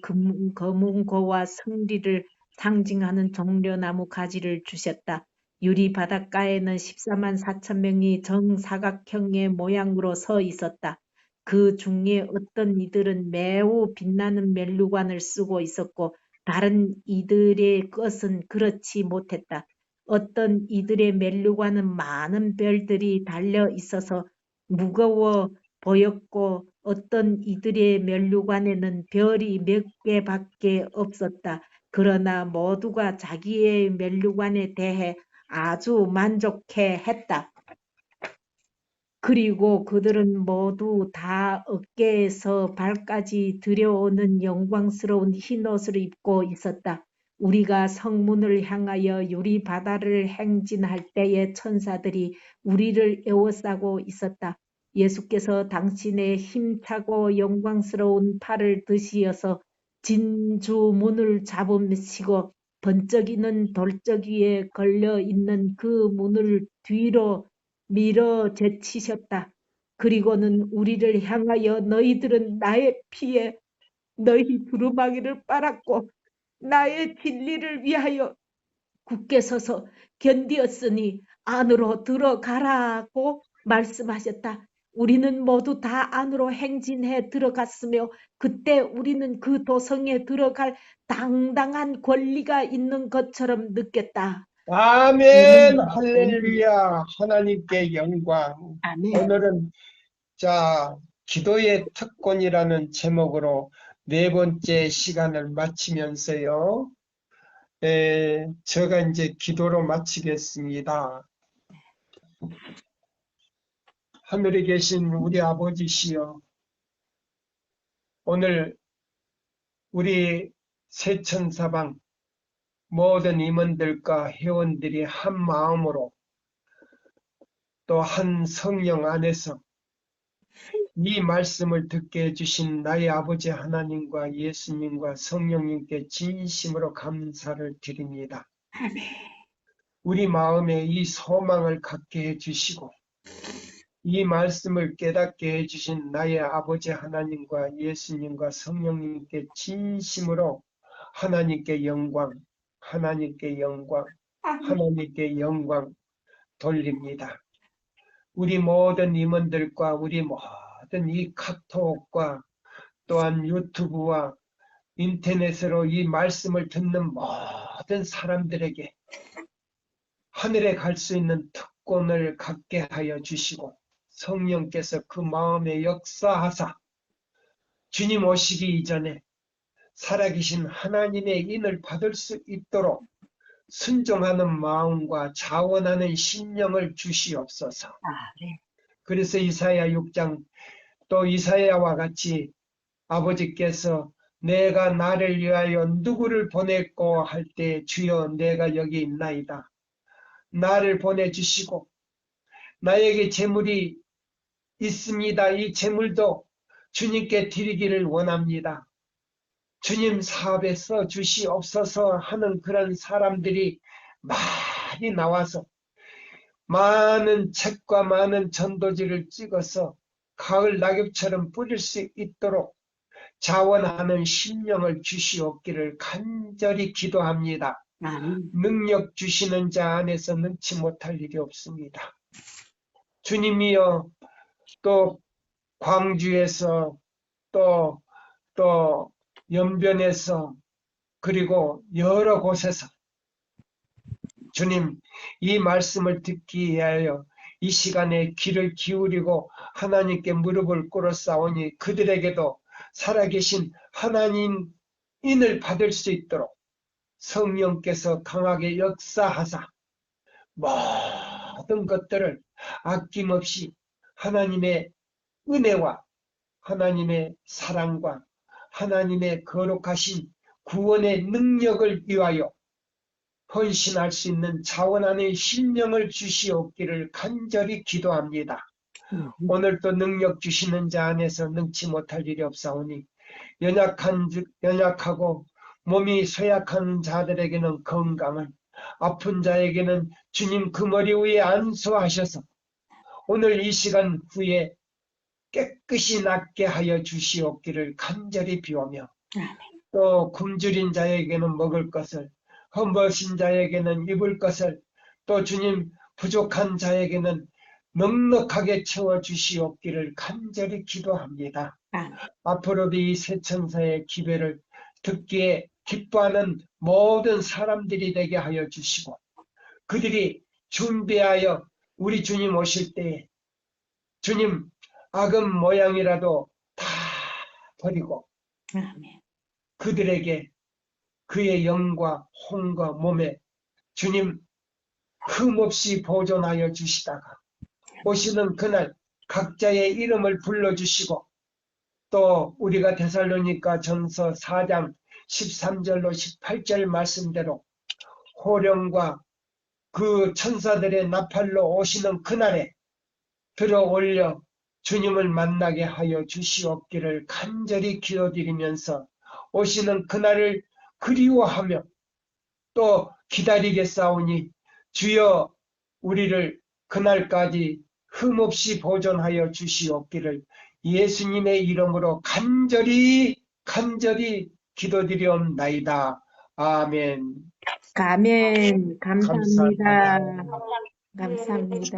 검은고와 승리를 상징하는 종려나무 가지를 주셨다. 유리 바닷가에는 14만 4천 명이 정사각형의 모양으로 서 있었다. 그 중에 어떤 이들은 매우 빛나는 멜루관을 쓰고 있었고 다른 이들의 것은 그렇지 못했다. 어떤 이들의 멜루관은 많은 별들이 달려 있어서 무거워 보였고 어떤 이들의 멜루관에는 별이 몇 개밖에 없었다. 그러나 모두가 자기의 멜루관에 대해 아주 만족해 했다. 그리고 그들은 모두 다 어깨에서 발까지 들여오는 영광스러운 흰옷을 입고 있었다. 우리가 성문을 향하여 유리바다를 행진할 때에 천사들이 우리를 에워싸고 있었다. 예수께서 당신의 힘차고 영광스러운 팔을 드시어서 진주문을 잡으시고 번쩍이는 돌적이에 걸려있는 그 문을 뒤로 밀어 제치셨다. 그리고는 우리를 향하여 너희들은 나의 피에 너희 두루마기를 빨았고 나의 진리를 위하여 굳게 서서 견디었으니 안으로 들어가라고 말씀하셨다. 우리는 모두 다 안으로 행진해 들어갔으며 그때 우리는 그 도성에 들어갈 당당한 권리가 있는 것처럼 느꼈다. 아멘 할렐루야 하나님께 영광. 아멘. 오늘은 자 기도의 특권이라는 제목으로 네 번째 시간을 마치면서요. 제가 이제 기도로 마치겠습니다. 하늘에 계신 우리 아버지시여, 오늘 우리 세천사방 모든 임원들과 회원들이 한 마음으로 또 한 성령 안에서 이 말씀을 듣게 해주신 나의 아버지 하나님과 예수님과 성령님께 진심으로 감사를 드립니다. 우리 마음에 이 소망을 갖게 해주시고 이 말씀을 깨닫게 해주신 나의 아버지 하나님과 예수님과 성령님께 진심으로 하나님께 영광, 하나님께 영광, 하나님께 영광 돌립니다. 우리 모든 임원들과 우리 모든 이 카톡과 또한 유튜브와 인터넷으로 이 말씀을 듣는 모든 사람들에게 하늘에 갈 수 있는 특권을 갖게 하여 주시고 성령께서 그 마음에 역사하사 주님 오시기 이전에 살아계신 하나님의 인을 받을 수 있도록 순종하는 마음과 자원하는 심령을 주시옵소서. 그래서 이사야 6장 또 이사야와 같이 아버지께서 내가 나를 위하여 누구를 보냈고 할 때 주여 내가 여기 있나이다. 나를 보내주시고 나에게 재물이 있습니다. 이 재물도 주님께 드리기를 원합니다. 주님 사업에 써 주시옵소서 하는 그런 사람들이 많이 나와서 많은 책과 많은 전도지를 찍어서 가을 낙엽처럼 뿌릴 수 있도록 자원하는 심령을 주시옵기를 간절히 기도합니다. 아멘. 능력 주시는 자 안에서 능치 못할 일이 없습니다. 주님이여, 또 광주에서 또 연변에서 그리고 여러 곳에서 주님, 이 말씀을 듣기 위하여 이 시간에 귀를 기울이고 하나님께 무릎을 꿇어 싸우니 그들에게도 살아계신 하나님인을 받을 수 있도록 성령께서 강하게 역사하사 모든 것들을 아낌없이 하나님의 은혜와 하나님의 사랑과 하나님의 거룩하신 구원의 능력을 위하여 헌신할 수 있는 자원하는 심령을 주시옵기를 간절히 기도합니다. 오늘도 능력 주시는 자 안에서 능치 못할 일이 없사오니 연약하고 몸이 쇠약한 자들에게는 건강을, 아픈 자에게는 주님 그 머리 위에 안수하셔서 오늘 이 시간 후에 깨끗이 낫게 하여 주시옵기를 간절히 비우며, 또 굶주린 자에게는 먹을 것을, 험버신 자에게는 입을 것을, 또 주님 부족한 자에게는 넉넉하게 채워 주시옵기를 간절히 기도합니다. 앞으로도 이 세천사의 기별을 듣기에 기뻐하는 모든 사람들이 되게 하여 주시고, 그들이 준비하여 우리 주님 오실 때에 주님 악은 모양이라도 다 버리고 그들에게 그의 영과 혼과 몸에 주님 흠없이 보존하여 주시다가 오시는 그날 각자의 이름을 불러주시고, 또 우리가 데살로니가 전서 4장 13절로 18절 말씀대로 호령과 그 천사들의 나팔로 오시는 그날에 들어 올려 주님을 만나게 하여 주시옵기를 간절히 기도드리면서 오시는 그날을 그리워하며 또 기다리겠사오니 주여 우리를 그날까지 흠없이 보존하여 주시옵기를 예수님의 이름으로 간절히 기도드리옵나이다. 아멘. 아멘. 감사합니다. 감사합니다. 감사합니다.